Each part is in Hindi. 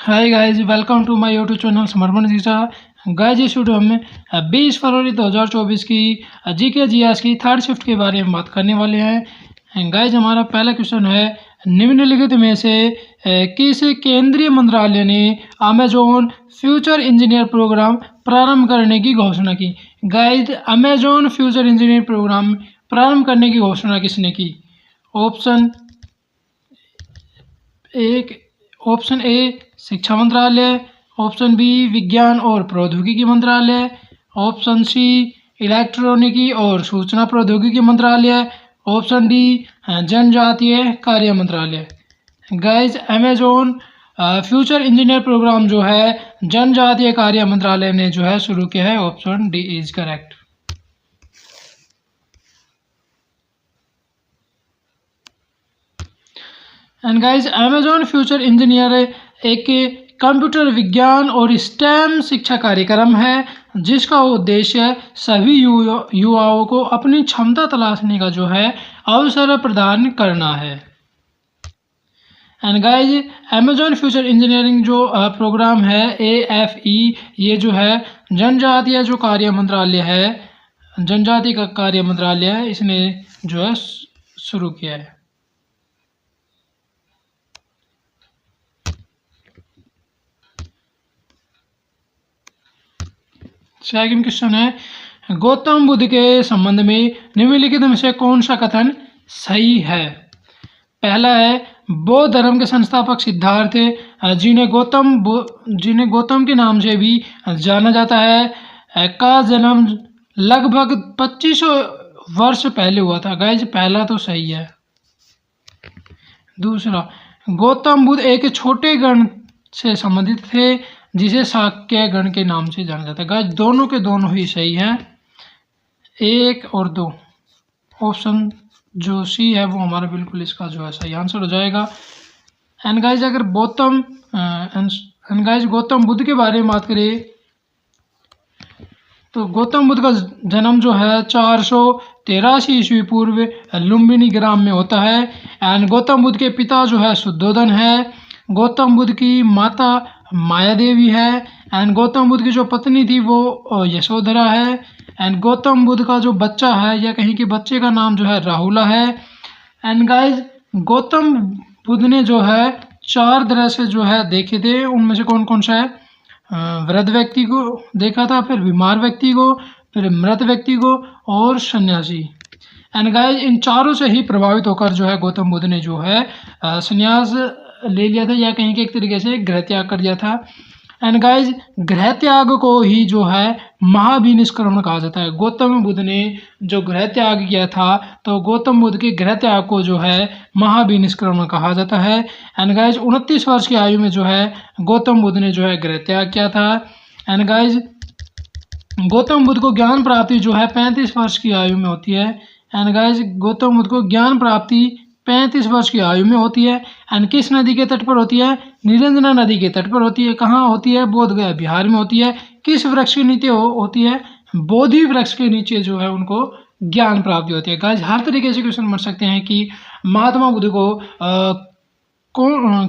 Hi guys, welcome to my YouTube channel Samarpan Shiksha. Guys, इस वीडियो में 20 फरवरी 2024 की जीके जीएस की थर्ड शिफ्ट के बारे में बात करने वाले हैं। गाइस, हमारा पहला क्वेश्चन है, निम्नलिखित में से किस केंद्रीय मंत्रालय ने अमेजोन फ्यूचर इंजीनियर प्रोग्राम प्रारंभ करने की घोषणा की। Guys, Amazon future engineer programme प्रारंभ करने की घोषणा किसने की? ऑप्शन ए शिक्षा मंत्रालय, ऑप्शन बी विज्ञान और प्रौद्योगिकी मंत्रालय, ऑप्शन सी इलेक्ट्रॉनिकी और सूचना प्रौद्योगिकी मंत्रालय, ऑप्शन डी जनजातीय कार्य मंत्रालय। Guys, Amazon future engineer programme जो है जनजातीय कार्य मंत्रालय ने जो है शुरू किया है। Option D is correct. And guys, Amazon future engineer एक कंप्यूटर विज्ञान और स्टेम शिक्षा कार्यक्रम है जिसका उद्देश्य सभी युवाओं को अपनी क्षमता तलाशने का जो है अवसर प्रदान करना है। And guys, Amazon future engineering जो प्रोग्राम है AFE, ये जो है जनजातीय जो कार्य मंत्रालय है, जनजातीय का कार्य मंत्रालय है, इसने जो है शुरू किया है। सेकंड क्वेश्चन है, गौतम बुद्ध के संबंध में निम्नलिखित में से कौन सा कथन सही है? पहला है, बौद्ध धर्म के संस्थापक सिद्धार्थ जिन्हें गौतम के नाम से भी जाना जाता है का जन्म लगभग 2500 वर्ष पहले हुआ था। गाइस, पहला तो सही है। दूसरा, गौतम बुद्ध एक छोटे गण से संबंधित थे जिसे शाक्य गण के नाम से जाना जाता है। गाइस, दोनों के दोनों ही सही हैं, 1 और 2। ऑप्शन जो सी है वो हमारा बिल्कुल इसका जो है सही आंसर हो जाएगा। एंड गाइस, अगर गौतम बुद्ध के बारे में बात करें तो गौतम बुद्ध का जन्म जो है 483 ईस्वी पूर्व लुम्बिनी ग्राम में होता है। एंड गौतम बुद्ध के पिता जो है शुद्धोधन है, गौतम बुद्ध की माता माया देवी है, एंड गौतम बुद्ध की जो पत्नी थी वो यशोधरा है। एंड गौतम बुद्ध का जो बच्चा है या कहीं के बच्चे का नाम जो है राहुला है। एंड गाइस, गौतम बुद्ध ने जो है 4 दृश्य जो है देखे थे, उनमें से कौन कौन सा है? वृद्ध व्यक्ति को देखा था, फिर बीमार व्यक्ति को, फिर मृत व्यक्ति को और सन्यासी। एंड गाइस, इन चारों से ही प्रभावित होकर जो है गौतम बुद्ध ने जो है संन्यास ले लिया था या कहीं के एक तरीके से गृह त्याग कर दिया था। एंड गाइस, गृह त्याग को ही जो है महाभिनिष्क्रमण कहा जाता है। गौतम बुद्ध ने जो गृह त्याग किया था तो गौतम बुद्ध के गृह त्याग को जो है महाभिनिष्क्रमण कहा जाता है। एंड गाइस, 29 वर्ष की आयु में जो है गौतम बुद्ध ने जो है गृह त्याग किया था। एंड गाइस, गौतम बुद्ध को ज्ञान प्राप्ति जो है 35 वर्ष की आयु में होती है। एंड गाइस, गौतम बुद्ध को ज्ञान प्राप्ति 35 वर्ष की आयु में होती है। एंड किस नदी के तट पर होती है? निरंजना नदी के तट पर होती है। कहाँ होती है? बोध गया बिहार में होती है। किस वृक्ष के नीचे होती है? बोधि वृक्ष के नीचे जो है उनको ज्ञान प्राप्ति होती है। गाइस, हर तरीके से क्वेश्चन बन सकते हैं कि महात्मा बुद्ध को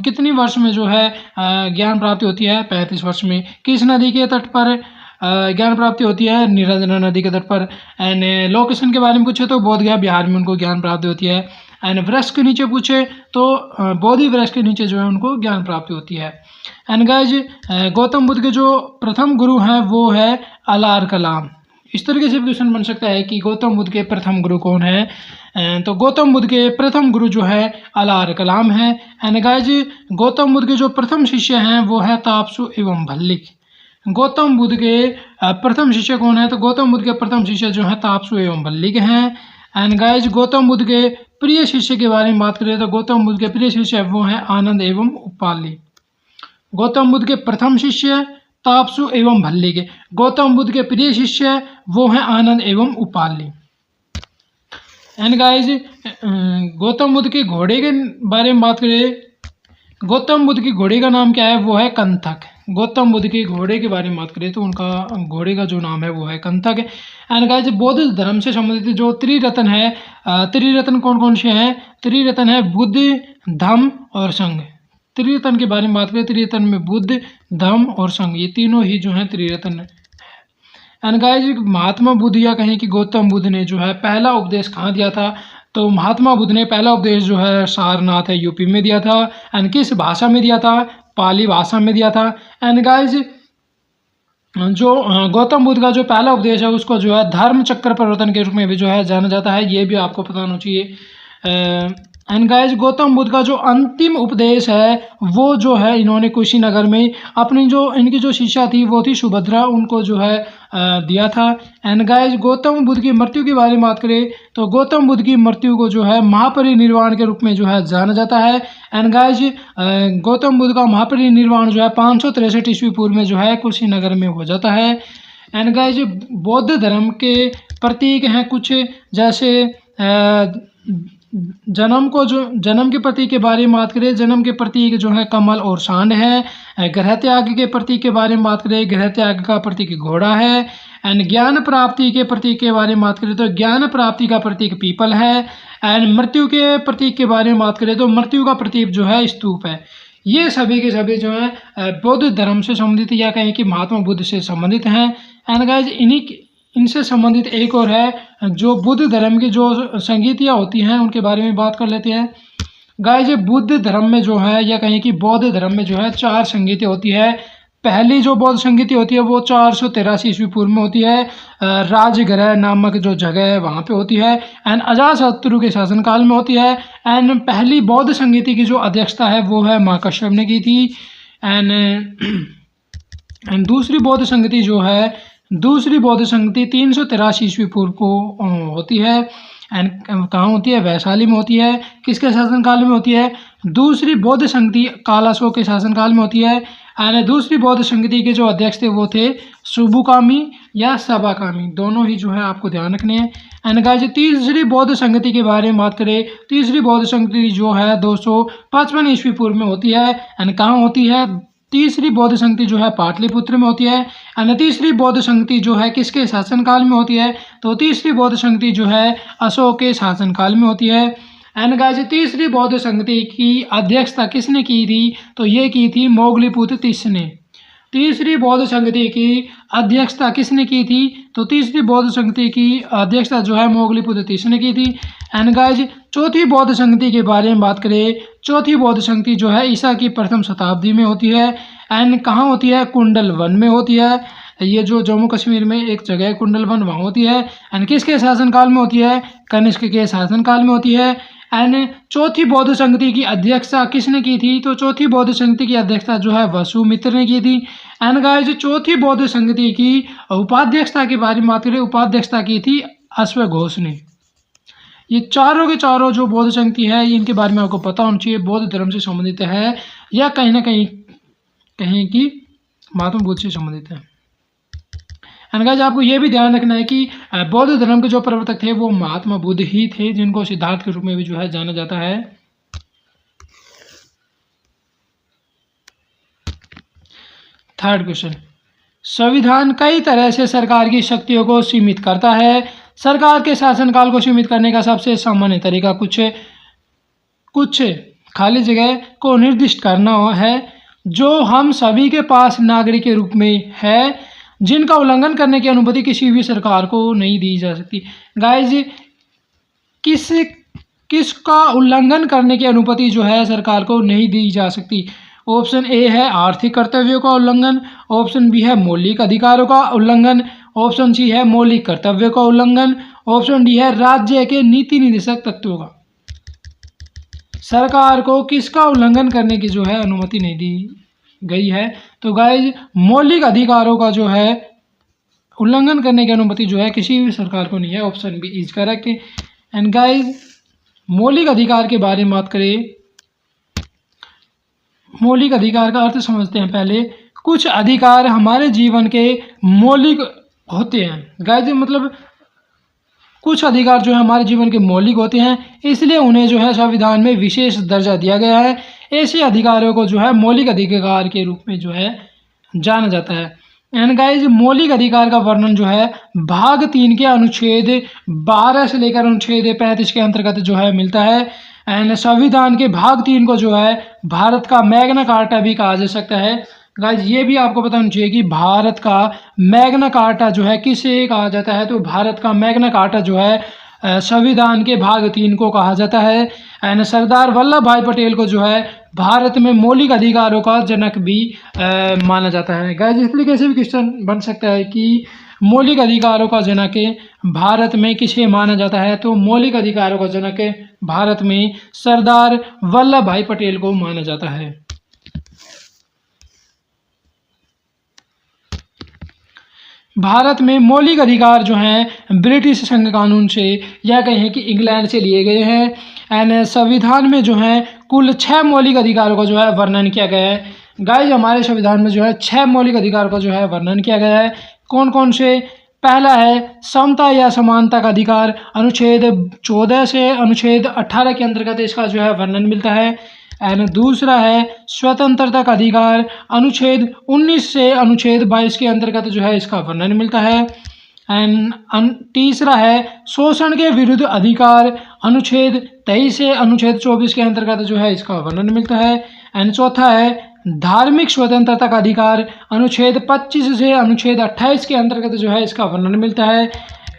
कितनी वर्ष में जो है ज्ञान प्राप्ति होती है? 35 वर्ष में। किस नदी के तट पर ज्ञान प्राप्ति होती है? निरंजना नदी के तट पर। एंड लोकेशन के बारे में पूछे तो बोध गया बिहार में उनको ज्ञान प्राप्ति होती है। एंड वृक्ष के नीचे पूछे तो बोधि वृक्ष के नीचे जो है उनको ज्ञान प्राप्ति होती है। एंड गाइस, गौतम बुद्ध के जो प्रथम गुरु हैं वो है अलार कलाम। इस तरीके से क्वेश्चन बन सकता है कि गौतम बुद्ध के प्रथम गुरु कौन है? तो गौतम बुद्ध के प्रथम गुरु जो है अलार कलाम है। एंड गाइस, गौतम बुद्ध के जो प्रथम शिष्य हैं वो है तापसु एवं भल्लिक। गौतम बुद्ध के प्रथम शिष्य कौन है? तो गौतम बुद्ध के प्रथम शिष्य जो है तापसु एवं भल्लिक हैं। एंड गाइस, गौतम बुद्ध के प्रिय शिष्य के बारे में बात करें तो गौतम बुद्ध के प्रिय शिष्य वो हैं आनंद एवं उपाली। गौतम बुद्ध के प्रथम शिष्य तापसु एवं भल्लिक, गौतम बुद्ध के प्रिय शिष्य वो हैं आनंद एवं उपाली। एंड गाइस, गौतम बुद्ध के घोड़े के बारे में बात करें, गौतम बुद्ध की घोड़े का नाम क्या है? वो है कंथक। गौतम बुद्ध के घोड़े के बारे में बात करें तो उनका घोड़े का जो नाम है वो है कंथक। एंड गाइस, बौद्ध धर्म से संबंधित जो त्रिरत्न है, त्रिरत्न कौन कौन से हैं? त्रिरत्न है बुद्ध, धम्म और संघ। त्रिरत्न के बारे में बात करें, त्रिरत्न में बुद्ध, धम्म और संघ, ये तीनों ही जो है त्रिरत्न है। एंड गाइस महात्मा बुद्ध या कहें कि गौतम बुद्ध ने जो है पहला उपदेश कहाँ दिया था, तो महात्मा बुद्ध ने पहला उपदेश जो है सारनाथ है यूपी में दिया था। एंड किस भाषा में दिया था, पाली भाषा में दिया था। एंड गाइस जो गौतम बुद्ध का जो पहला उपदेश है उसको जो है धर्म चक्र प्रवर्तन के रूप में भी जो है जाना जाता है, ये भी आपको पता होना चाहिए। एंड गाइस गौतम बुद्ध का जो अंतिम उपदेश है वो जो है इन्होंने कुशीनगर में अपनी जो इनकी जो शिष्या थी वो थी सुभद्रा, उनको जो है दिया था। एंड गाइस गौतम बुद्ध की मृत्यु के बारे में बात करें तो गौतम बुद्ध की मृत्यु को जो है महापरिनिर्वाण के रूप में जो है जाना जाता है। एंड गाइस गौतम बुद्ध का महापरिनिर्वाण जो है 563 ईस्वी पूर्व में जो है कुशीनगर में हो जाता है। एंड गाइस बौद्ध धर्म के प्रतीक हैं कुछ, जैसे जन्म के प्रतीक के बारे में बात करें, जन्म के प्रतीक जो है कमल और सांड है। गृह त्याग के प्रतीक के बारे में बात करें, गृह त्याग का प्रतीक घोड़ा है। एंड ज्ञान प्राप्ति के प्रतीक के बारे में बात करें तो ज्ञान प्राप्ति का प्रतीक पीपल है। एंड मृत्यु के प्रतीक के बारे में बात करें तो मृत्यु का प्रतीक जो है स्तूप है। ये सभी के सभी जो है बौद्ध धर्म से संबंधित या कहें कि महात्मा बुद्ध से संबंधित हैं। एंड गाइस इनसे संबंधित एक और है जो बुद्ध धर्म की जो संगीतियाँ होती हैं उनके बारे में बात कर लेते हैं। गाइस बुद्ध धर्म में जो है या कहें कि बौद्ध धर्म में जो है 4 संगीतें होती है। पहली जो बौद्ध संगीति होती है वो 483 ईस्वी पूर्व में होती है, राजगृह नामक जो जगह है वहाँ पे होती है। एंड अजातशत्रु के शासनकाल में होती है। एंड पहली बौद्ध संगीति की जो अध्यक्षता है वो है माँ कश्यप ने की थी। एंड दूसरी बौद्ध संगति 383 ईस्वी पूर्व को होती है। एंड कहाँ होती है, वैशाली में होती है। किसके शासनकाल में होती है, दूसरी बौद्ध संगति कालाशोक के शासनकाल में होती है। एंड दूसरी बौद्ध संगति के जो अध्यक्ष थे वो थे सुबुकामी या सबाकामी, दोनों ही जो है आपको ध्यान रखने हैं। एंड गाइस तीसरी बौद्ध संगति के बारे में बात करें, तीसरी बौद्ध संगति जो है 255 ईस्वी पूर्व में होती है। एंड कहाँ होती है, तीसरी बौद्ध संगति जो है पाटलिपुत्र में होती है। एंड तीसरी बौद्ध संगति जो है किसके शासनकाल में होती है, तो तीसरी बौद्ध संगति जो है अशोक के शासनकाल में होती है। एंड गाइस तीसरी बौद्ध संगति की अध्यक्षता किसने की थी, तो ये की थी मोगलीपुत्र तीस ने। तीसरी बौद्ध संगति की अध्यक्षता किसने की थी, तो तीसरी बौद्ध संगति की अध्यक्षता जो है मोगलीपुत्र तीस ने की थी। एंड गाइस चौथी बौद्ध संगति के बारे में बात करें, चौथी बौद्ध संगति जो है ईसा की प्रथम शताब्दी में होती है। एंड कहाँ होती है, कुंडल वन में होती है। ये जो जम्मू कश्मीर में एक जगह है कुंडल वन, वहाँ होती है। एंड किसके शासनकाल में होती है, कनिष्क के शासनकाल में होती है। एंड चौथी बौद्ध संगति की अध्यक्षता किसने की थी, तो चौथी बौद्ध संगति की अध्यक्षता जो है वसुमित्र ने की थी। एंड गाइस चौथी बौद्ध संगति की उपाध्यक्षता के बारे में बात करें, उपाध्यक्षता की थी अश्वघोष ने। ये चारों के चारों जो बौद्ध संगति है इनके बारे में आपको पता होना चाहिए, बौद्ध धर्म से संबंधित है या कहीं ना कहीं कहें कि महात्मा बुद्ध से संबंधित है। एंड गाइस आपको ये भी ध्यान रखना है कि बौद्ध धर्म के जो प्रवर्तक थे वो महात्मा बुद्ध ही थे, जिनको सिद्धार्थ के रूप में भी जो है जाना जाता है। थर्ड क्वेश्चन, संविधान कई तरह से सरकार की शक्तियों को सीमित करता है। सरकार के शासनकाल को सीमित करने का सबसे सामान्य तरीका कुछ खाली जगह को निर्दिष्ट करना है जो हम सभी के पास नागरिक के रूप में है, जिनका उल्लंघन करने की अनुमति किसी भी सरकार को नहीं दी जा सकती। गाइज किसका उल्लंघन करने की अनुमति जो है सरकार को नहीं दी जा सकती। ऑप्शन ए है आर्थिक कर्तव्यों का उल्लंघन, ऑप्शन बी है मौलिक अधिकारों का उल्लंघन, ऑप्शन सी है मौलिक कर्तव्यों का उल्लंघन, ऑप्शन डी है राज्य के नीति निर्देशक तत्वों का। सरकार को किसका उल्लंघन करने की जो है अनुमति नहीं दी गई है, तो गाइज मौलिक अधिकारों का जो है उल्लंघन करने की अनुमति जो है किसी भी सरकार को नहीं है। Option B is correct. And guys मौलिक अधिकार के बारे में बात करें, मौलिक अधिकार का अर्थ समझते हैं पहले। कुछ अधिकार हमारे जीवन के मौलिक होते हैं। गाइज मतलब कुछ अधिकार जो है हमारे जीवन के मौलिक होते हैं, इसलिए उन्हें जो है संविधान में विशेष दर्जा दिया गया है। ऐसे अधिकारों को जो है मौलिक अधिकार के रूप में जो है जाना जाता है। एंड गाइज मौलिक अधिकार का वर्णन जो है भाग 3 के अनुच्छेद 12 से लेकर अनुच्छेद 35 के अंतर्गत जो है मिलता है। एंड संविधान के भाग 3 को जो है भारत का मैग्ना कार्टा भी कहा जा सकता है। गाइज ये भी आपको पता होना चाहिए कि भारत का मैग्ना कार्टा जो है किसे कहा जाता है, तो भारत का मैग्ना कार्टा जो है संविधान के भाग 3 को कहा जाता है। एंड सरदार वल्लभ भाई पटेल को जो है भारत में मौलिक अधिकारों का जनक भी माना जाता है। गाइज इसलिए कैसे भी क्वेश्चन बन सकता है कि मौलिक अधिकारों का जनक भारत में किसे माना जाता है, तो मौलिक अधिकारों का जनक भारत में सरदार वल्लभ भाई पटेल को माना जाता है। भारत में मौलिक अधिकार जो हैं ब्रिटिश संघ कानून से या कहें कि इंग्लैंड से लिए गए हैं। एंड संविधान में जो है कुल 6 मौलिक अधिकारों का जो है वर्णन किया गया है। गाइज हमारे संविधान में जो है 6 मौलिक अधिकारों का जो है वर्णन किया गया है। कौन कौन से? पहला है समता या समानता का अधिकार, अनुच्छेद 14 से अनुच्छेद 18 के अंतर्गत इसका जो है वर्णन मिलता है। एंड दूसरा है स्वतंत्रता का अधिकार, अनुच्छेद 19 से अनुच्छेद 22 के अंतर्गत जो है इसका वर्णन मिलता है। एंड तीसरा है शोषण के विरुद्ध अधिकार, अनुच्छेद 23 से अनुच्छेद 24 के अंतर्गत जो है इसका वर्णन मिलता है। एंड चौथा है धार्मिक स्वतंत्रता का अधिकार, अनुच्छेद 25 से अनुच्छेद 28 के अंतर्गत जो है इसका वर्णन मिलता है।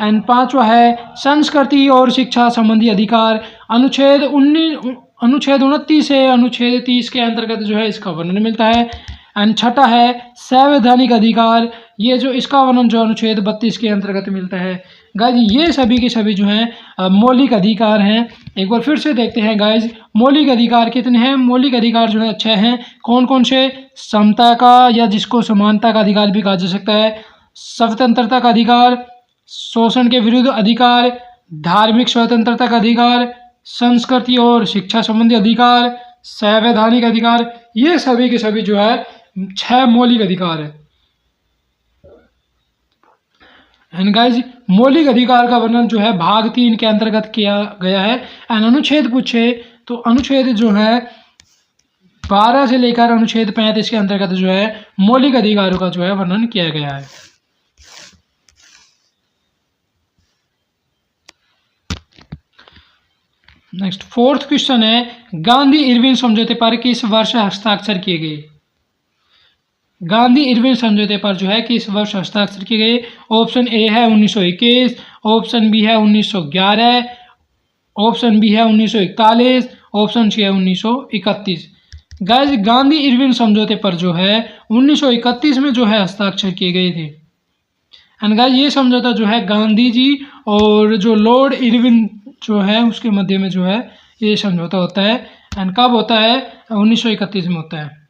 एंड पांचवा है संस्कृति और शिक्षा संबंधी अधिकार, अनुच्छेद 29 से अनुच्छेद 30 के अंतर्गत जो है इसका वर्णन मिलता है। एंड छठा है संवैधानिक अधिकार, ये जो इसका वर्णन जो अनुच्छेद 32 के अंतर्गत मिलता है। गाइज ये सभी के सभी जो हैं मौलिक अधिकार हैं। एक बार फिर से देखते हैं गाइज मौलिक अधिकार कितने हैं। मौलिक अधिकार जो है 6 हैं। कौन कौन से? समता का या जिसको समानता का अधिकार भी कहा जा सकता है, स्वतंत्रता का अधिकार, शोषण के विरुद्ध अधिकार, धार्मिक स्वतंत्रता का अधिकार, संस्कृति और शिक्षा संबंधी अधिकार, संवैधानिक अधिकार, ये सभी के सभी जो है 6 मौलिक अधिकार है। एंड गाइज मौलिक अधिकार का वर्णन जो है भाग 3 के अंतर्गत किया गया है। एंड अनुच्छेद पूछे तो अनुच्छेद जो है 12 से लेकर अनुच्छेद 35 के अंतर्गत जो है मौलिक अधिकारों का जो है वर्णन किया गया है। नेक्स्ट 4th क्वेश्चन है गांधी इरविन समझौते पर किस वर्ष हस्ताक्षर किए गए? गांधी इरविन समझौते पर जो है किस वर्ष हस्ताक्षर किए गए? ऑप्शन ए है 1921, ऑप्शन बी है 1911, ऑप्शन बी है 1941, ऑप्शन सी है 1931। गाइस गांधी इरविन समझौते पर जो है 1931 में जो है हस्ताक्षर किए गए थे। एंड गाइस ये समझौता जो है गांधी जी और जो लॉर्ड इरविन जो है उसके मध्य में जो है ये समझौता होता है। एंड कब होता है? 1931 में होता है।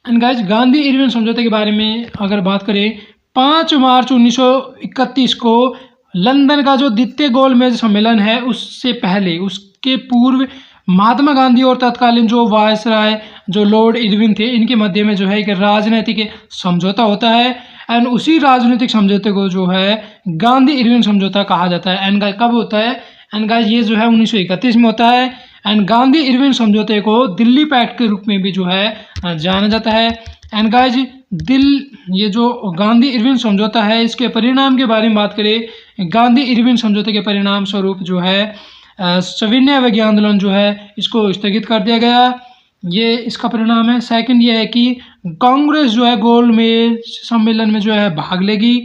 एंड गाइस गांधी इरविन समझौते के बारे में अगर बात करें, 5 मार्च 1931 को लंदन का जो द्वितीय गोलमेज सम्मेलन है उससे पहले, उसके पूर्व महात्मा गांधी और तत्कालीन जो वायसराय जो लॉर्ड इरविन थे इनके मध्य में जो है एक राजनीतिक समझौता होता है। एंड उसी राजनीतिक समझौते को जो है गांधी इरविन समझौता कहा जाता है। एंड कब होता है? एंड गाइस ये जो है 1931 में होता है। एंड गांधी इरविन समझौते को दिल्ली पैक्ट के रूप में भी जो है जाना जाता है। एंड गाइस ये जो गांधी इरविन समझौता है इसके परिणाम के बारे में बात करें, गांधी इरविन समझौते के परिणाम स्वरूप जो है सविनय अवज्ञा आंदोलन जो है इसको स्थगित कर दिया गया, ये इसका परिणाम है। सेकंड ये है कि कांग्रेस जो है गोलमेज सम्मेलन में जो है भाग लेगी।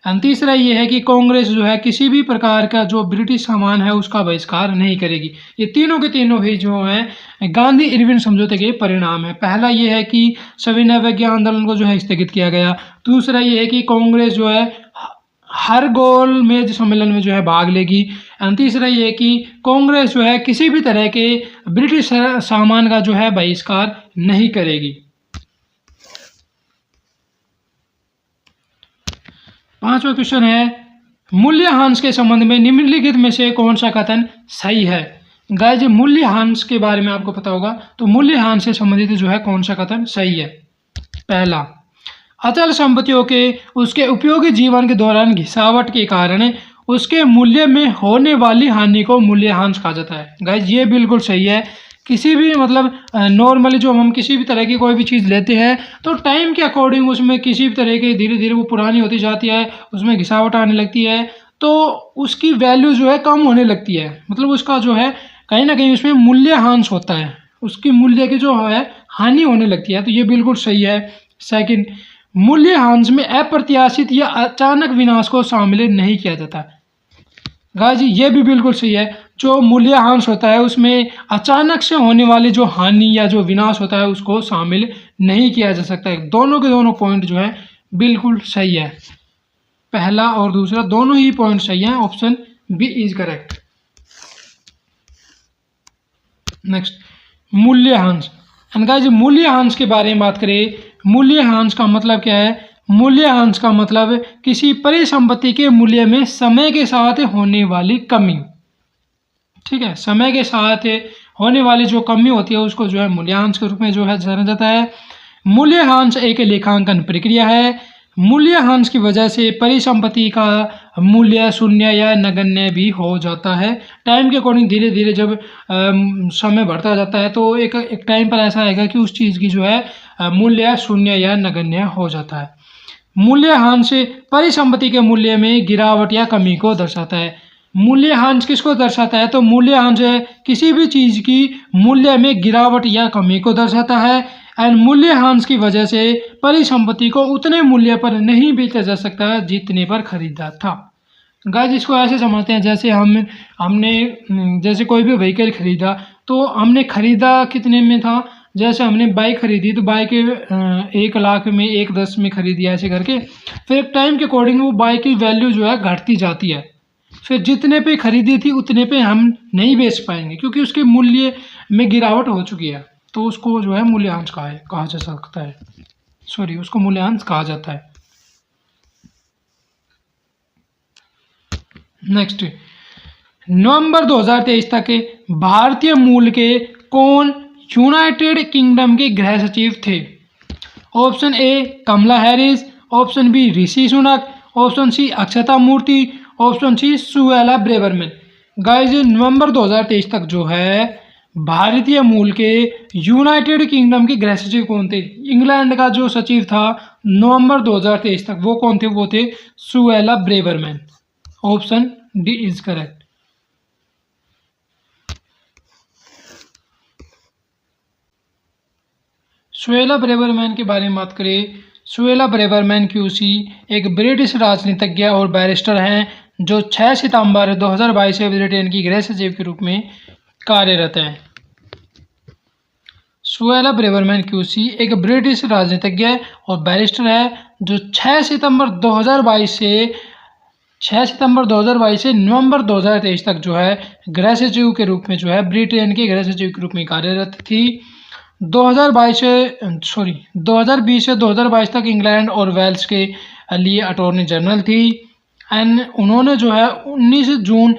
एंड तीसरा ये है कि कांग्रेस जो है किसी भी प्रकार का जो ब्रिटिश सामान है उसका बहिष्कार नहीं करेगी। ये तीनों के तीनों ही जो है गांधी इरविन समझौते के परिणाम है। पहला ये है कि सविनय अवज्ञा आंदोलन को जो है स्थगित किया गया। दूसरा ये है कि कांग्रेस जो है हर गोलमेज सम्मेलन में जो है भाग लेगी। एंड तीसरा ये है कि कांग्रेस जो है किसी भी तरह के ब्रिटिश सामान का जो है बहिष्कार नहीं करेगी। 5वां क्वेश्चन है मूल्यह्रास के संबंध में निम्नलिखित में से कौन सा कथन सही है? गाइस मूल्यह्रास के बारे में आपको पता होगा, तो मूल्यह्रास से संबंधित जो है कौन सा कथन सही है? पहला, अचल संपत्तियों के उसके उपयोगी जीवन के दौरान घिसावट के कारण उसके मूल्य में होने वाली हानि को मूल्यह्रास कहा जाता है। गाइस ये बिल्कुल सही है। किसी भी मतलब नॉर्मली जो हम किसी भी तरह की कोई भी चीज़ लेते हैं तो टाइम के अकॉर्डिंग उसमें किसी भी तरह की धीरे धीरे वो पुरानी होती जाती है, उसमें घिसावट आने लगती है, तो उसकी वैल्यू जो है कम होने लगती है, मतलब उसका जो है कहीं ना कहीं उसमें मूल्यह्रास होता है, उसकी मूल्य की जो है हानि होने लगती है। तो ये बिल्कुल सही है। सेकंड, मूल्यह्रास में अप्रत्याशित या अचानक विनाश को शामिल नहीं किया जाता। गाजी ये भी बिल्कुल सही है। जो मूल्यह्रास होता है उसमें अचानक से होने वाली जो हानि या जो विनाश होता है उसको शामिल नहीं किया जा सकता है। दोनों के दोनों पॉइंट जो है बिल्कुल सही है, पहला और दूसरा दोनों ही पॉइंट सही है। Option B is correct. Next, मूल्यह्रास। एंड गाइस मूल्यह्रास के बारे में बात करें, मूल्यह्रास का मतलब क्या है? मूल्यह्रास का मतलब किसी परिसंपत्ति के मूल्य में समय के साथ होने वाली कमी। ठीक है, समय के साथ होने वाली जो कमी होती है उसको जो है मूल्यह्रास के रूप में जो है जाना जाता है। मूल्यह्रास एक लेखांकन प्रक्रिया है। मूल्यह्रास की वजह से परिसंपत्ति का मूल्य शून्य या नगण्य भी हो जाता है। टाइम के अकॉर्डिंग धीरे धीरे जब समय बढ़ता जाता है तो एक टाइम पर ऐसा आएगा कि उस चीज़ की जो है मूल्य शून्य या नगण्य हो जाता है। मूल्यह्रास से परिसंपत्ति के मूल्य में गिरावट या कमी को दर्शाता है। मूल्यह्रास किसको दर्शाता है? तो मूल्यह्रास किसी भी चीज़ की मूल्य में गिरावट या कमी को दर्शाता है। एंड मूल्यह्रास की वजह से परिसंपत्ति को उतने मूल्य पर नहीं बेचा जा सकता जितने पर खरीदा था। गाइस इसको ऐसे समझते हैं जैसे हमने जैसे कोई भी व्हीकल खरीदा, तो हमने खरीदा कितने में था? जैसे हमने बाइक खरीदी तो बाइक 1 लाख में 1,10 में खरीदी, ऐसे करके फिर एक टाइम के अकॉर्डिंग वो बाइक की वैल्यू जो है घटती जाती है। फिर जितने पे खरीदी थी उतने पे हम नहीं बेच पाएंगे क्योंकि उसके मूल्य में गिरावट हो चुकी है। तो उसको जो है मूल्यह्रास कहा जा सकता है, सॉरी उसको मूल्यह्रास कहा जाता है। नेक्स्ट, नवंबर 2023 तक भारतीय मूल के कौन यूनाइटेड किंगडम के गृह सचिव थे? Option A Kamala Harris, option B Rishi Sunak, option C Akshata Murty, option C Suella Braverman. Guys नवंबर 2023 तक जो है भारतीय मूल के यूनाइटेड किंगडम के गृह सचिव कौन थे? इंग्लैंड का जो सचिव था नवंबर 2023 तक वो कौन थे? वो थे Suella Braverman. Option D is correct. Suella Braverman के बारे में बात करें, सुएला ब्रेवरमैन क्यूसी एक ब्रिटिश राजनीतिज्ञ और बैरिस्टर हैं जो 6 सितंबर 2022 से ब्रिटेन की गृह सचिव के रूप में कार्यरत हैं। सुएला ब्रेवरमैन क्यूसी एक ब्रिटिश राजनीतिज्ञ और बैरिस्टर है जो 6 सितंबर 2022 से नवंबर 2023 तक जो है गृह सचिव के रूप में जो है ब्रिटेन के गृह सचिव के रूप में कार्यरत थी। 2020 से 2022 तक इंग्लैंड और वेल्स के लिए अटॉर्नी जनरल थी। एंड उन्होंने जो है 19 जून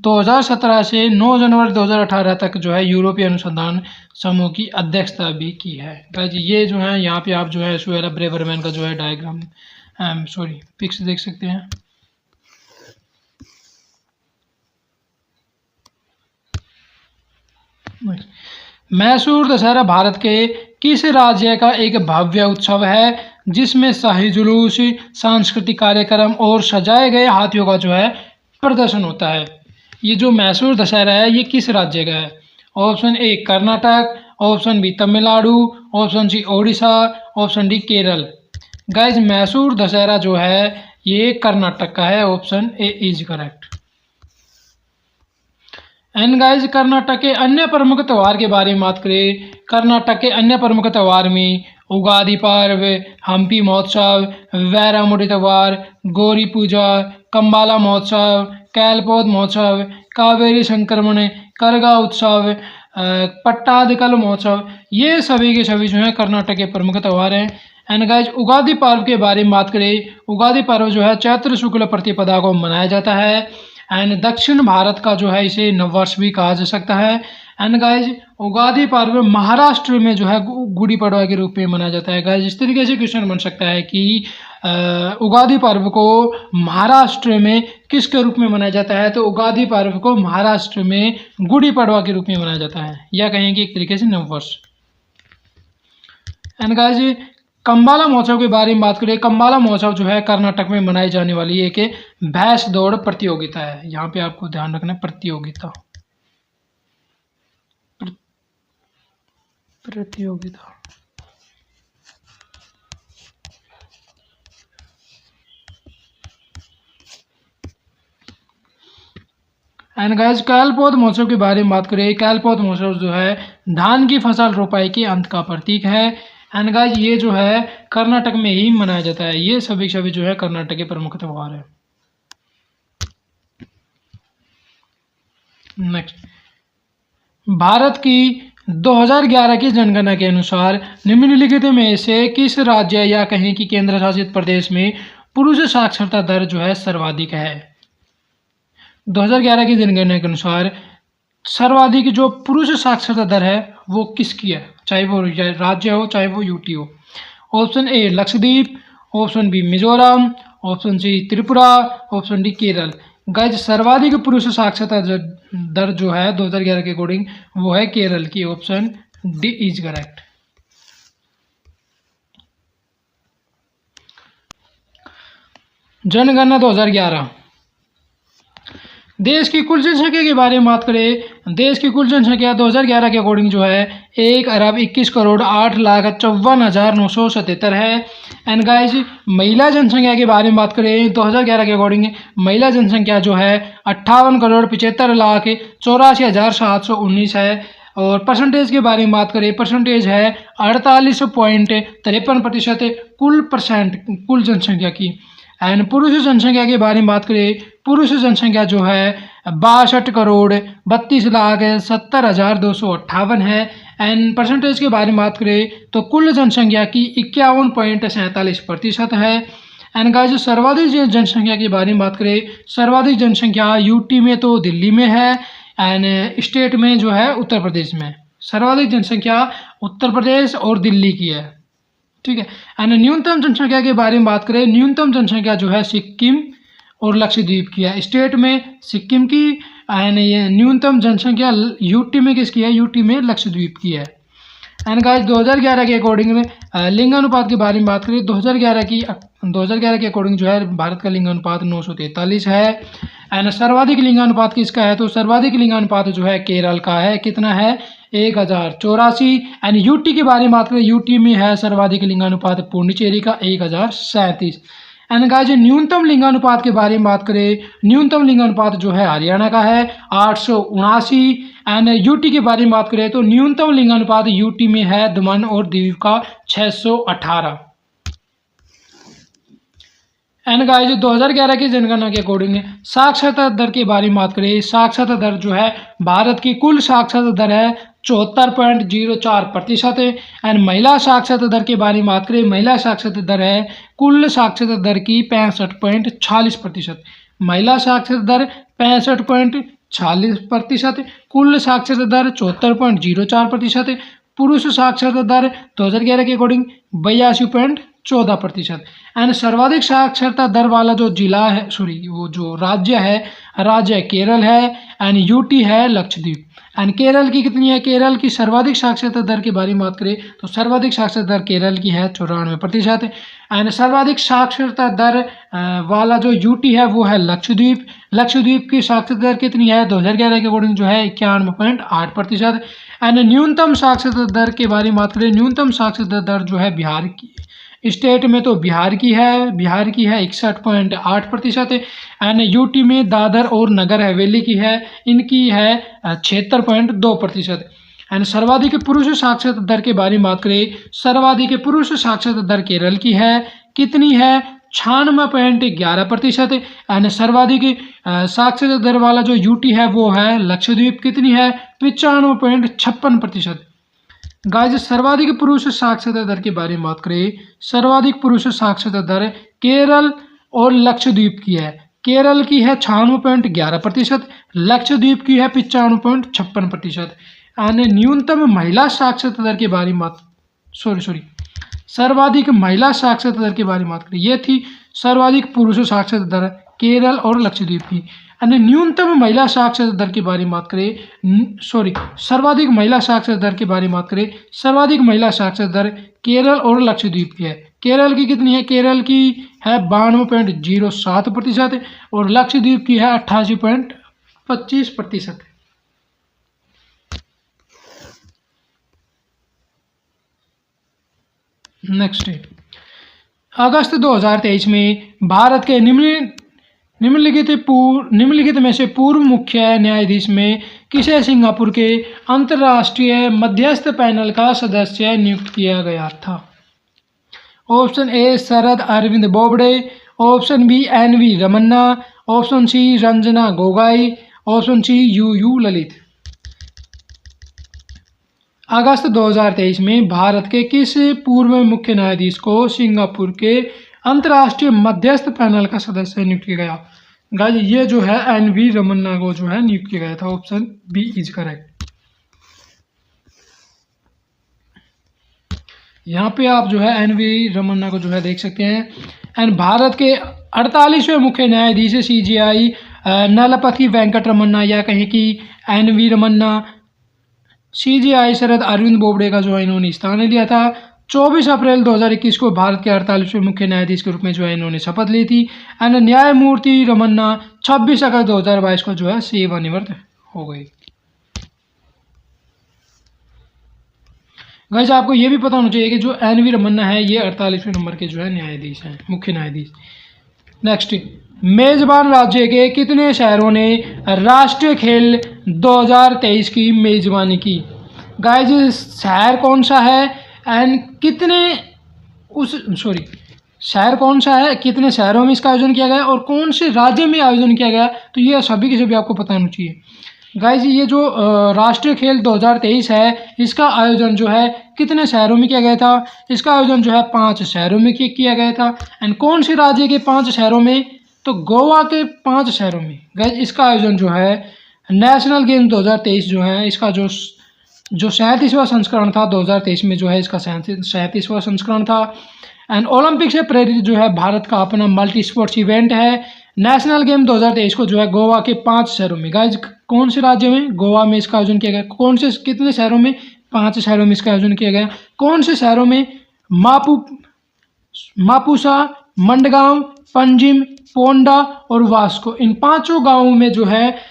2017 से 9 जनवरी 2018 तक जो है यूरोपीय अनुसंधान समूह की अध्यक्षता भी की है। गाइस ये जो है यहाँ पे आप जो है सुएला ब्रेवरमैन का जो है डायग्राम पिक्स देख सकते हैं। मैसूर दशहरा भारत के किस राज्य का एक भव्य उत्सव है जिसमें शाही जुलूस, सांस्कृतिक कार्यक्रम और सजाए गए हाथियों का जो है प्रदर्शन होता है? ये जो मैसूर दशहरा है ये किस राज्य का है? Option A Karnataka, option B Tamil Nadu, option C Odisha, option D Kerala. Guys Mysore Dussehra जो है ये कर्नाटक का है। Option A is correct. And guys Karnataka के अन्य प्रमुख त्यौहार के बारे में बात करें, कर्नाटक के अन्य प्रमुख त्यौहार में उगादि पर्व, हम्पी महोत्सव, वैरामुडी त्यौहार, गौरी पूजा, कंबाला महोत्सव, कैलपोद महोत्सव, कावेरी संक्रमण, करगा उत्सव, पट्टादकल महोत्सव, ये सभी के सभी जो है कर्नाटक के प्रमुख त्यौहार हैं। एंड गाइज उगादि पर्व के बारे में बात करें, उगादि पर्व जो है चैत्र शुक्ल प्रतिपदा को मनाया जाता है। एंड दक्षिण भारत का जो है इसे नववर्ष भी कहा जा सकता है। एंड गाइज उगादि पर्व महाराष्ट्र में जो है गुड़ी पड़वा के रूप में मनाया जाता है। गाइज इस तरीके से क्वेश्चन बन सकता है कि उगादि पर्व को महाराष्ट्र में किसके रूप में मनाया जाता है? तो उगादि पर्व को महाराष्ट्र में गुड़ी पड़वा के रूप में मनाया जाता है, या कहें कि एक तरीके से नववर्ष। एंड गाइज कंबाला महोत्सव के बारे में बात करें, कंबाला महोत्सव जो है कर्नाटक में मनाई जाने वाली एक भैंस दौड़ प्रतियोगिता है। यहाँ पे आपको ध्यान रखना है, प्रतियोगिता प्रतियोगिता। एंड गाइस कैलपौध महोत्सव के बारे में बात करें, कैलपौध महोत्सव जो है धान की फसल रोपाई के अंत का प्रतीक है। एंड गाइस ये जो है कर्नाटक में ही मनाया जाता है। ये सभी जो है कर्नाटक के प्रमुख त्योहार है। नेक्स्ट, भारत की 2011 की जनगणना के अनुसार निम्नलिखित में से किस राज्य या कहीं की केंद्र शासित प्रदेश में पुरुष साक्षरता दर जो है सर्वाधिक है। 2011 की जनगणना के अनुसार सर्वाधिक जो पुरुष साक्षरता दर है वो किसकी है, चाहे वो राज्य हो चाहे वो यूटी हो। Option A Lakshadweep, option B Mizoram, option C Tripura, option D Kerala. Guys सर्वाधिक पुरुष साक्षरता दर जो है 2011 के अकॉर्डिंग वो है केरल की। Option D is correct. जनगणना 2011, देश की कुल जनसंख्या के बारे में बात करें, देश की कुल जनसंख्या 2011 के अकॉर्डिंग जो है 1,21,08,54,977 है। एंड गाइज महिला जनसंख्या के बारे में बात करें 2011 के अकॉर्डिंग महिला जनसंख्या जो है 58,75,84,719 है। और परसेंटेज के बारे में बात करें, परसेंटेज है 48.53% कुल जनसंख्या की। एंड पुरुष जनसंख्या के बारे में बात करें, पुरुष जनसंख्या जो है 62,32,70,258 है। एंड परसेंटेज के बारे में बात करें तो कुल जनसंख्या की 51.47% है। एंड गाइस सर्वाधिक जनसंख्या के बारे में बात करें, सर्वाधिक जनसंख्या यूटी में तो दिल्ली में है, एंड स्टेट में जो है उत्तर प्रदेश में। सर्वाधिक जनसंख्या उत्तर प्रदेश और दिल्ली की है, ठीक है। एंड न्यूनतम जनसंख्या के बारे में बात करें, न्यूनतम जनसंख्या जो है सिक्किम और लक्षद्वीप की है। स्टेट में सिक्किम की, एंड ये न्यूनतम जनसंख्या यूटी में किसकी है, यूटी में लक्षद्वीप की है। एंड गाइस 2011 के अकॉर्डिंग में लिंगानुपात के बारे में बात करें, 2011 के अकॉर्डिंग जो है भारत का लिंगानुपात 943 है। एंड सर्वाधिक लिंगानुपात किसका है, तो सर्वाधिक लिंगानुपात जो है केरल का है। कितना है, 1084। एंड यूटी की बारे में बात करें, यूटी में है सर्वाधिक लिंगानुपात पुडुचेरी का 1037। एंड गाइस न्यूनतम लिंगानुपात के बारे में बात करें, न्यूनतम लिंगानुपात जो है हरियाणा का है 879। एंड यूटी के बारे में बात करें तो न्यूनतम लिंगानुपात यूटी में है दमन और दीव का 618। एंड गाइस 2011 की जनगणना के अकॉर्डिंग साक्षरता दर के बारे में बात करें, साक्षरता दर जो है भारत की कुल साक्षरता दर है 74.04% है। एंड महिला साक्षरता दर के बारे में बात करें, महिला साक्षरता दर है कुल साक्षरता दर की 65.46%। महिला साक्षरता दर 65.46%, कुल साक्षरता दर 74.04%। पुरुष साक्षरता दर 2011 के अकॉर्डिंग 82.14%। एंड सर्वाधिक साक्षरता दर वाला जो जिला है, वो जो राज्य है केरल है, एंड यूटी है लक्षद्वीप। एंड केरल की कितनी है, केरल की सर्वाधिक साक्षरता दर के बारे में बात करें तो सर्वाधिक साक्षरता दर केरल की है 94%। एंड सर्वाधिक साक्षरता दर वाला जो यूटी है वो है लक्षद्वीप। लक्षद्वीप की साक्षरता दर कितनी है 2011 के अकॉर्डिंग जो है 91.8%। एंड न्यूनतम साक्षरता दर के बारे में बात करें, न्यूनतम साक्षरता दर जो है बिहार की स्टेट में तो बिहार की है 61.8%। एंड यूटी में दादर और नगर हवेली की है, इनकी है 76.2%। एंड सर्वाधिक पुरुष साक्षरता दर के बारे में बात करें, सर्वाधिक पुरुष साक्षरता दर केरल की है। कितनी है, 96.11%। एंड सर्वाधिक साक्षरता दर वाला जो यूटी है वो है लक्षद्वीप। कितनी है, 95.56%। गाइस सर्वाधिक पुरुष साक्षरता दर के बारे में बात करें, सर्वाधिक पुरुष साक्षरता दर केरल और लक्षद्वीप की है। केरल की है 96.11%, लक्षद्वीप की है 95.56%। एंड न्यूनतम महिला साक्षरता दर के बारे में सर्वाधिक महिला साक्षरता दर के बारे में बात करें, ये थी सर्वाधिक पुरुष साक्षरता दर केरल और लक्षद्वीप की। અને न्यूनतम महिला साक्षरता दर के बारे में बात करें, सर्वाधिक महिला साक्षरता दर के बारे में बात करें, सर्वाधिक महिला साक्षरता दर केरल और लक्षद्वीप की है। केरल की कितनी है? केरल की है 92.07% और लक्षद्वीप की है 88.25%। नेक्स्ट है अगस्त 2023 में भारत के निम्नलिखित में से पूर्व मुख्य न्यायाधीश में किसे सिंगापुर के अंतर्राष्ट्रीय मध्यस्थ पैनल का सदस्य नियुक्त किया गया था? Option A Sharad Arvind Bobde, option B NV. Ramana, option C Ranjan Gogoi, option C U Lalit. अगस्त 2023 में भारत के किस पूर्व मुख्य न्यायाधीश को सिंगापुर के अंतर्राष्ट्रीय मध्यस्थ पैनल का सदस्य नियुक्त किया गया? गाइस ये जो है एन.वी. रमन्ना को जो है नियुक्त किया गया था। Option B is correct. यहाँ पे आप जो है एन.वी. रमन्ना को जो है देख सकते हैं। एंड भारत के 48वें मुख्य न्यायाधीश CJI नलपति वेंकट रमन्ना या कहें कि एन.वी. रमन्ना CJI शरद अरविंद बोबडे का जो है इन्होंने स्थान लिया था। 24 अप्रैल 2021 को भारत के 48वें मुख्य न्यायाधीश के रूप में जो है इन्होंने शपथ ली थी। एंड न्यायमूर्ति रमन्ना 26 अगस्त 2022 को जो है सेवानिवृत्त हो गई। गाइस आपको ये भी पता होना चाहिए कि जो एन.वी. रमन्ना है ये 48वें नंबर के जो है न्यायाधीश हैं, मुख्य न्यायाधीश। नेक्स्ट, मेजबान राज्य के कितने शहरों ने राष्ट्रीय खेल 2023 की मेजबानी की? गाइस शहर कौन सा है एंड शहर कौन सा है, कितने शहरों में इसका आयोजन किया गया और कौन से राज्य में आयोजन किया गया, तो ये सभी के सभी आपको पता होना चाहिए। गाइस ये जो राष्ट्रीय खेल 2023 है इसका आयोजन जो है कितने शहरों में किया गया था? इसका आयोजन जो है 5 शहरों में किया गया था। एंड कौन से राज्य के 5 शहरों में? तो गोवा के 5 शहरों में। गाइस इसका आयोजन जो है नेशनल गेम 2023 जो है इसका जो 37वां संस्करण था 2023 में जो है इसका 37वां संस्करण था। एंड ओलंपिक से प्रेरित जो है भारत का अपना मल्टी स्पोर्ट्स इवेंट है। नेशनल गेम 2023 को जो है गोवा के 5 शहरों में, गाइज कौन से राज्य में? गोवा में इसका आयोजन किया गया। कौन से कितने शहरों में? 5 शहरों में इसका आयोजन किया गया। कौन से शहरों में? मापुसा, मंडगांव, पंजिम, पोंडा और वास्को। इन 5 गांवों में जो है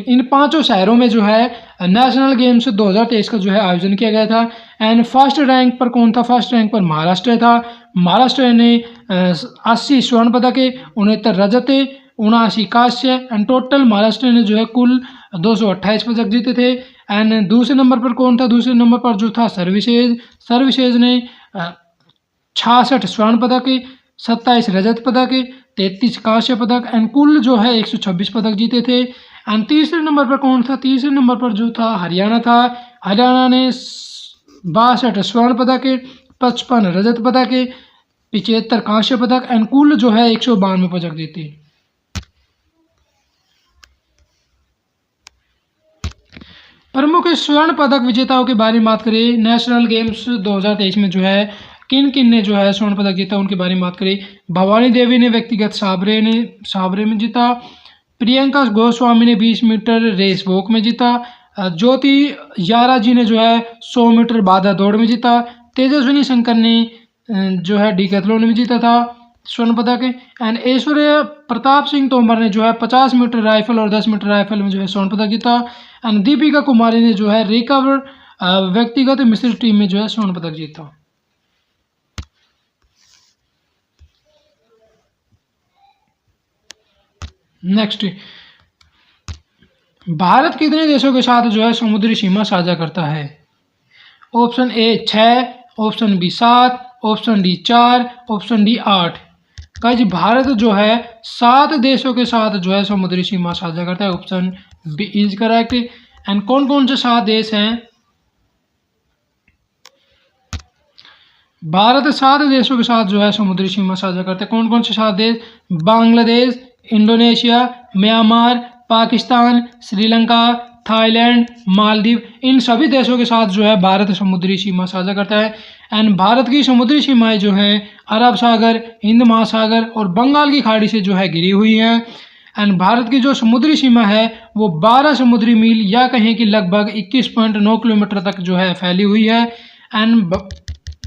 इन 5 शहरों में जो है नेशनल गेम्स 2023 का जो है आयोजन किया गया था। एंड फर्स्ट रैंक पर कौन था? फर्स्ट रैंक पर महाराष्ट्र था। महाराष्ट्र ने 80 स्वर्ण पदक, 69 रजत, 79 कांस्य एंड टोटल महाराष्ट्र ने जो है कुल 228 पदक जीते थे। एंड दूसरे नंबर पर कौन था? दूसरे नंबर पर जो था सर्विसेज ने 66 स्वर्ण पदक, 27 रजत पदक, 33 कांस्य पदक एंड कुल जो है 126 पदक जीते थे। एंड तीसरे नंबर पर कौन था? तीसरे नंबर पर जो था हरियाणा था। हरियाणा ने 62 स्वर्ण पदक, 55 रजत पदक, 75 कांस्य पदक एंड कुल जो है 192 पदक जीते। प्रमुख स्वर्ण पदक विजेताओं के बारे में बात करें, नेशनल गेम्स 2023 में जो है किन किन ने जो है स्वर्ण पदक जीता उनके बारे में बात करें। भवानी देवी ने व्यक्तिगत साबरे में जीता। प्रियंका गोस्वामी ने 20 मीटर रेस वॉक में जीता। ज्योति यारा जी ने जो है 100 मीटर बाधा दौड़ में जीता। तेजस्विनी शंकर ने जो है डिकैथलॉन में जीता था स्वर्ण पदक। एंड ऐश्वर्या प्रताप सिंह तोमर ने जो है 50 मीटर राइफल और 10 मीटर राइफल में जो है स्वर्ण पदक जीता। एंड दीपिका कुमारी ने जो है रिकवर व्यक्तिगत मिश्रित टीम में जो है स्वर्ण पदक जीता। नेक्स्ट, भारत कितने देशों के साथ जो है समुद्री सीमा साझा करता है? Option A 6, option B 7, option D 4, option D 8। Guys Bharat जो है 7 देशों के साथ जो है समुद्री सीमा साझा करता है। Option B is correct. And कौन कौन से 7 देश हैं? भारत 7 देशों के साथ जो है समुद्री सीमा साझा करता है। कौन कौन से 7 देश? Bangladesh, Indonesia, Myanmar, Pakistan, Sri Lanka, Thailand, Maldives. इन सभी देशों के साथ जो है भारत समुद्री सीमा साझा करता है। एंड भारत की समुद्री सीमाएं जो हैं अरब सागर, हिंद महासागर और बंगाल की खाड़ी से जो है घिरी हुई हैं। एंड भारत की जो समुद्री सीमा है वो 12 समुद्री मील या कहें कि लगभग 21.9 किलोमीटर तक जो है फैली हुई है। एंड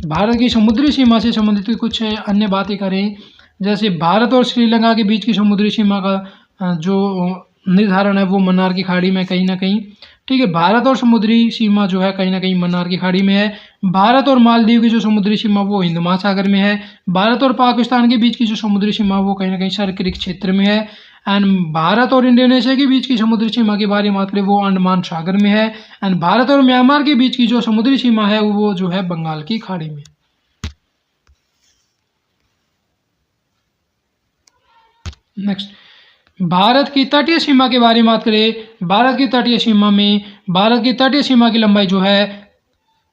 भारत की समुद्री सीमा से संबंधित कुछ अन्य बातें करें, जैसे भारत और श्रीलंका के बीच की समुद्री सीमा का जो निर्धारण है वो मन्नार की खाड़ी में कहीं ना कहीं, ठीक है। भारत और समुद्री सीमा जो है कहीं ना कहीं मन्नार की खाड़ी में है। भारत और मालदीव की जो समुद्री सीमा वो हिंद महासागर में है। भारत और पाकिस्तान के बीच की जो समुद्री सीमा वो कहीं ना कहीं सर्करिक क्षेत्र में है। एंड भारत और इंडोनेशिया के बीच की समुद्री सीमा के बारे में बात करें वो अंडमान सागर में है। एंड भारत और म्यांमार के बीच की जो समुद्री सीमा है वो जो है बंगाल की खाड़ी में। नेक्स्ट, भारत की तटीय सीमा के बारे में बात करें। भारत की तटीय सीमा में भारत की तटीय सीमा की लंबाई जो है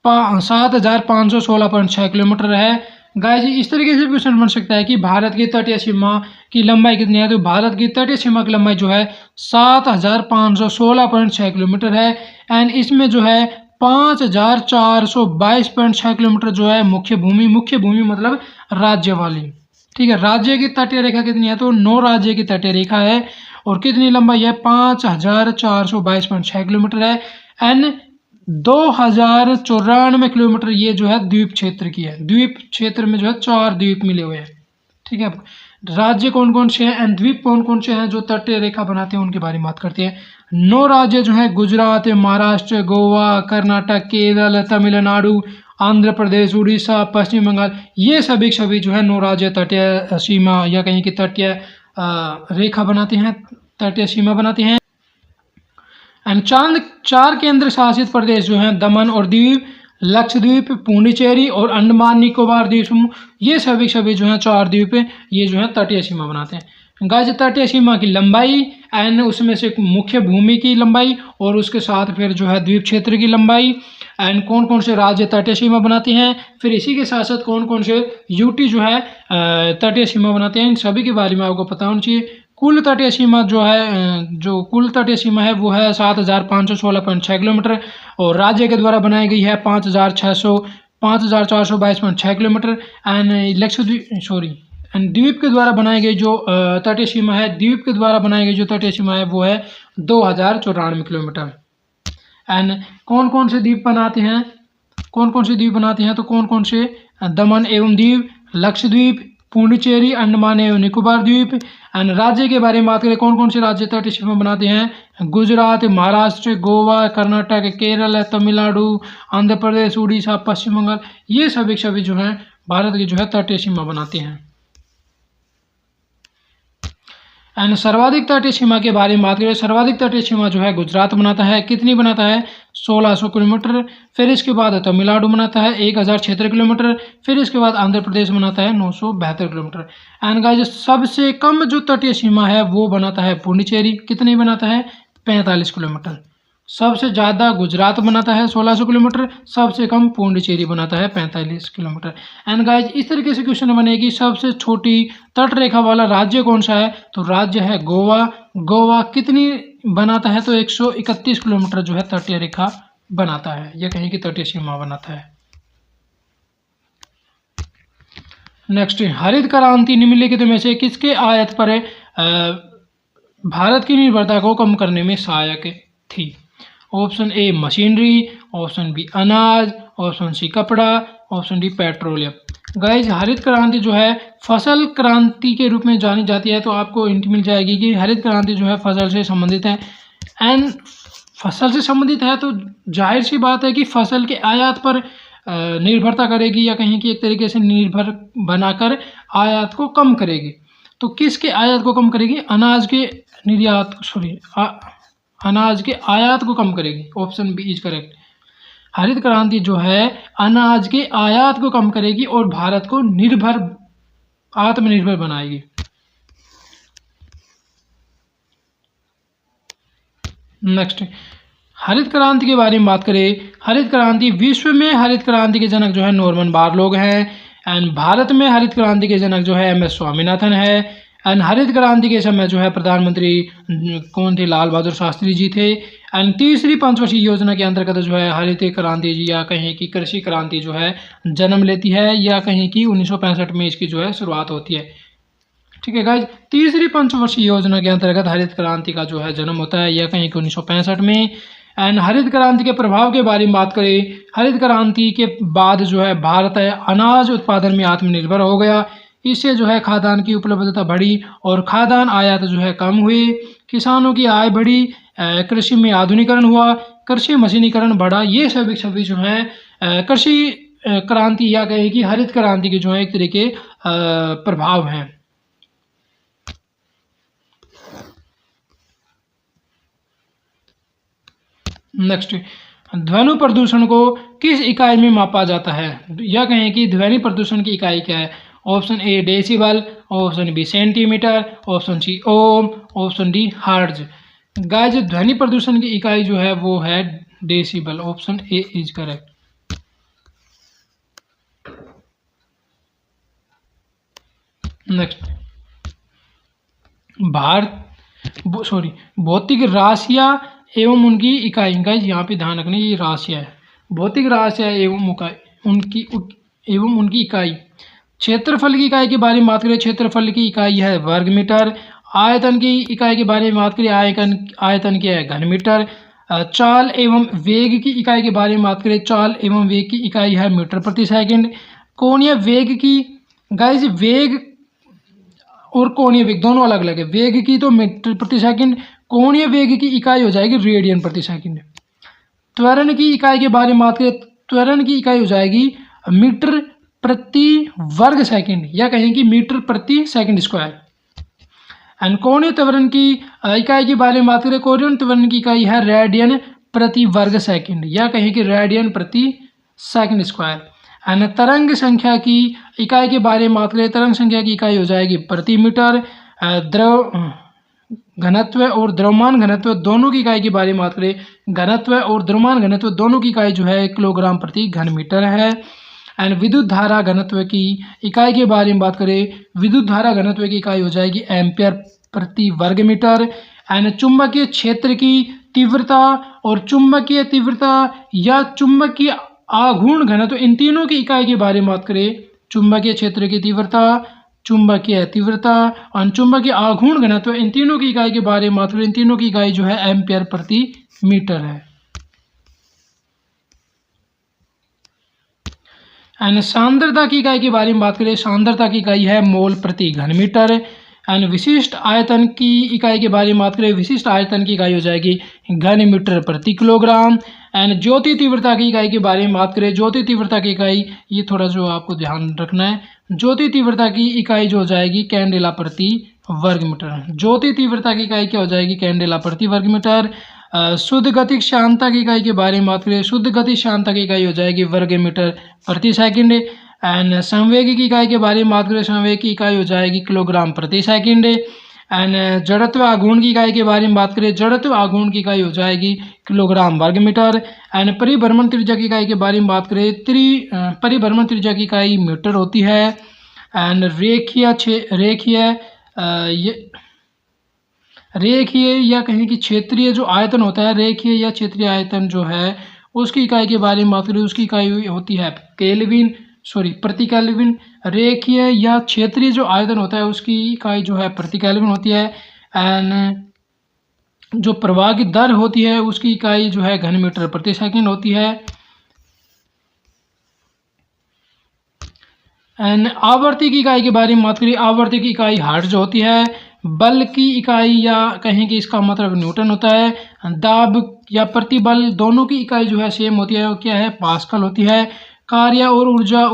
7,516.6 किलोमीटर है। गाइस इस तरीके से क्वेश्चन बन सकता है कि भारत की तटीय सीमा की लंबाई कितनी है, तो भारत की तटीय सीमा की लंबाई जो है 7,516.6 किलोमीटर है। एंड इसमें जो है 5,422.6 किलोमीटर जो है मुख्य भूमि मतलब राज्य वाली, ठीक है। राज्य की तटीय रेखा कितनी है, तो 9 राज्य की तटीय रेखा है और कितनी लंबाई है 5,422.6 किलोमीटर है। एंड 2,094 किलोमीटर ये जो है द्वीप क्षेत्र की है। द्वीप क्षेत्र में जो है 4 द्वीप मिले हुए हैं, ठीक है। राज्य कौन कौन से हैं एंड द्वीप कौन कौन से हैं जो तटीय रेखा बनाते हैं उनके बारे में बात करते हैं। 9 राज्य जो है गुजरात, महाराष्ट्र, गोवा, कर्नाटक, केरल, तमिलनाडु, आंध्र प्रदेश, उड़ीसा, पश्चिम बंगाल, ये सभी जो है 9 राज्य तटीय सीमा या कहीं की तटीय रेखा बनाते हैं, तटीय सीमा बनाते हैं। एंड 4 केंद्र शासित प्रदेश जो हैं दमन और दीव, लक्षद्वीप, पुडुचेरी और अंडमान निकोबार द्वीप समूह, ये सभी जो हैं 4 द्वीप ये जो है तटीय सीमा बनाते हैं। गाइस तटीय सीमा की लंबाई एंड उसमें से मुख्य भूमि की लंबाई और उसके साथ फिर जो है द्वीप क्षेत्र की लंबाई एंड कौन कौन से राज्य तटीय सीमा बनाते हैं, फिर इसी के साथ साथ कौन कौन से यूटी जो है तटीय सीमा बनाते हैं, इन सभी के बारे में आपको पता होना चाहिए। कुल तटीय सीमा जो है कुल तटीय सीमा है वो है 7,516.6 किलोमीटर और राज्य के द्वारा बनाई गई है 5,422.6 किलोमीटर। एंड एंड द्वीप के द्वारा बनाई गई जो तटीय सीमा है, द्वीप के द्वारा बनाई गई जो तटीय सीमा है वो है 2,094 किलोमीटर। एंड कौन कौन से द्वीप बनाते हैं, तो कौन कौन से, दमन एवं दीव, लक्षद्वीप, पुडुचेरी, अंडमान एवं निकोबार द्वीप। एंड राज्य के बारे में बात करें कौन कौन से राज्य तटीय सीमा बनाते हैं, गुजरात, महाराष्ट्र, गोवा, कर्नाटक, केरल, तमिलनाडु, आंध्र प्रदेश, उड़ीसा, पश्चिम बंगाल, ये सभी जो हैं भारत की जो है तटीय सीमा बनाते हैं। एंड सर्वाधिक तटीय सीमा के बारे में बात करें, सर्वाधिक तटीय सीमा जो है गुजरात बनाता है, कितनी बनाता है 1,600 किलोमीटर। फिर इसके बाद तमिलनाडु बनाता है 1,076 किलोमीटर। फिर इसके बाद आंध्र प्रदेश बनाता है 972 किलोमीटर। एंड गाइस सबसे कम जो तटीय सीमा है वो बनाता है पुडुचेरी, कितनी बनाता है 45 किलोमीटर। सबसे ज़्यादा गुजरात बनाता है 1,600 किलोमीटर, सबसे कम पुडुचेरी बनाता है 45 किलोमीटर। एंड गाइज इस तरीके से क्वेश्चन बनेगी सबसे छोटी तट रेखा वाला राज्य कौन सा है, तो राज्य है गोवा। गोवा कितनी बनाता है, तो 131 किलोमीटर जो है तटीय रेखा बनाता है, यह कहीं की तटीय सीमा बनाता है। नेक्स्ट, हरित क्रांति निम्नलिखित में से किसके आयात पर भारत की निर्भरता को कम करने में सहायक थी। Option A machinery, option B अनाज, ऑप्शन सी कपड़ा, ऑप्शन डी पेट्रोलियम। गाइज हरित क्रांति जो है फसल क्रांति के रूप में जानी जाती है, तो आपको हिंट मिल जाएगी कि हरित क्रांति जो है फसल से संबंधित है। एंड फसल से संबंधित है तो जाहिर सी बात है कि फसल के आयात पर निर्भरता करेगी या कहीं की एक तरीके से निर्भर बनाकर आयात को कम करेगी। तो किसके आयात को कम करेगी, अनाज के आयात को कम करेगी। Option B is correct. हरित क्रांति जो है अनाज के आयात को कम करेगी और भारत को आत्मनिर्भर बनाएगी। नेक्स्ट, हरित क्रांति के बारे में बात करें। हरित क्रांति विश्व में हरित क्रांति के जनक जो है नॉर्मन बोरलॉग हैं। एंड भारत में हरित क्रांति के जनक जो है MS स्वामीनाथन है। एंड हरित क्रांति के समय जो है प्रधानमंत्री कौन थे, लाल बहादुर शास्त्री जी थे। एंड तीसरी पंचवर्षीय योजना के अंतर्गत जो है हरित क्रांति जी या कहीं की कृषि क्रांति जो है जन्म लेती है, या कहीं की 1965 में इसकी जो है शुरुआत होती है। ठीक है गाइज। तीसरी पंचवर्षीय योजना के अंतर्गत हरित क्रांति का जो है जन्म होता है, यह कहीं 1965 में। एंड हरित क्रांति के प्रभाव के बारे में बात करें, हरित क्रांति के बाद जो है भारत है अनाज उत्पादन में आत्मनिर्भर हो गया। इससे जो है खाद्यान्न की उपलब्धता बढ़ी और खाद्यान्न आयात जो है कम हुए, किसानों की आय बढ़ी, कृषि में आधुनिकीकरण हुआ, कृषि मशीनीकरण बढ़ा। ये सभी जो है कृषि क्रांति या कहे कि हरित क्रांति के जो है एक तरीके प्रभाव हैं। नेक्स्ट, ध्वनि प्रदूषण को किस इकाई में मापा जाता है? या कहें कि ध्वनि प्रदूषण की इकाई क्या है? Option A decibel, option B centimetre, option C ohm, option D hertz. Guys ध्वनि प्रदूषण की इकाई जो है वो है decibel. Option A is correct. Next, भौतिक राशियां एवं उनकी इकाई। गाइस यहाँ पे ध्यान रखना, ये राशियां है, भौतिक राशियां एवं उनकी इकाई। क्षेत्रफल की इकाई के बारे में बात करें, क्षेत्रफल की इकाई है वर्ग मीटर। आयतन की इकाई के बारे में बात करें, आयतन की है घन मीटर। चाल एवं वेग की इकाई के बारे में बात करें, चाल एवं वेग की इकाई है मीटर प्रति सेकंड। कोणीय वेग की, गाइस वेग और कोणीय वेग दोनों अलग अलग है। वेग की तो मीटर प्रति सेकंड, कोणीय वेग की इकाई हो जाएगी रेडियन प्रति सेकंड। त्वरण की इकाई के बारे में बात करें, त्वरण की इकाई हो जाएगी मीटर प्रति वर्ग सेकंड, या कहें कि मीटर प्रति सेकंड स्क्वायर। एंड कोणीय त्वरण की इकाई के बारे में बात करें, कोणीय त्वरण की इकाई है रेडियन प्रति वर्ग सेकंड, या कहें कि रेडियन प्रति सेकंड स्क्वायर। एंड तरंग संख्या की इकाई के बारे में बात करें, तरंग संख्या की इकाई हो जाएगी प्रति मीटर। द्रव घनत्व और द्रव्यमान घनत्व दोनों की इकाई के बारे में बात करें, घनत्व और द्रव्यमान घनत्व दोनों की इकाई जो है किलोग्राम प्रति घन मीटर है। एंड विद्युत धारा घनत्व की इकाई के बारे में बात करें, विद्युत धारा घनत्व की इकाई हो जाएगी एम्पियर प्रति वर्ग मीटर। एंड चुंबकीय क्षेत्र की तीव्रता और चुंबकीय तीव्रता या चुंबकीय आघूर्ण घनत्व, इन तीनों की इकाई के बारे में बात करें, चुंबकीय क्षेत्र की तीव्रता, चुंबकीय तीव्रता और चुंबकीय आघूर्ण घनत्व, इन तीनों की इकाई के बारे में बात करें, इन तीनों की इकाई जो है एम्पियर प्रति मीटर है। एंड सांद्रता की इकाई के बारे में बात करें, सांद्रता की इकाई है मोल प्रति घन मीटर। एंड विशिष्ट आयतन की इकाई के बारे में बात करें, विशिष्ट आयतन की इकाई हो जाएगी घन मीटर प्रति किलोग्राम। एंड ज्योति तीव्रता की इकाई के बारे में बात करें, ज्योति तीव्रता की इकाई, ये थोड़ा जो आपको ध्यान रखना है, ज्योति तीव्रता की इकाई जो हो जाएगी कैंडेला प्रति वर्ग मीटर। ज्योति तीव्रता की इकाई क्या हो जाएगी? कैंडेला प्रति वर्ग मीटर। शुद्ध गतिक श्यानता की इकाई के बारे में बात करें, शुद्ध गतिक श्यानता की इकाई हो जाएगी वर्ग मीटर प्रति सेकंड। एंड संवेग की इकाई के बारे में बात करें, संवेग की इकाई हो जाएगी किलोग्राम प्रति सेकंड। एंड जड़त्व आघूर्ण की इकाई के बारे में बात करें, जड़त्व आघूर्ण की इकाई हो जाएगी किलोग्राम वर्ग मीटर। एंड परिभ्रमण त्रिज्या की इकाई के बारे में बात करें, परिभ्रमण त्रिज्या की इकाई मीटर होती है। एंड रेखीय या कहें कि क्षेत्रीय जो आयतन होता है, रेखीय या क्षेत्रीय आयतन जो है उसकी इकाई के बारे में बात करें, उसकी इकाई होती है प्रति केल्विन। रेखीय या क्षेत्रीय जो आयतन होता है उसकी इकाई जो है प्रति केल्विन होती है। एंड जो प्रवाह की दर होती है उसकी इकाई जो है घन मीटर प्रति सेकंड होती है। एंड आवर्ती की इकाई के बारे में बात करें, आवर्ती की इकाई हर्ट्ज होती है। बल की इकाई या कहें कि इसका मतलब न्यूटन होता है। दाब या प्रतिबल दोनों की इकाई जो है सेम होती है, वो क्या है? पास्कल होती है। कार्य ऊर्जा,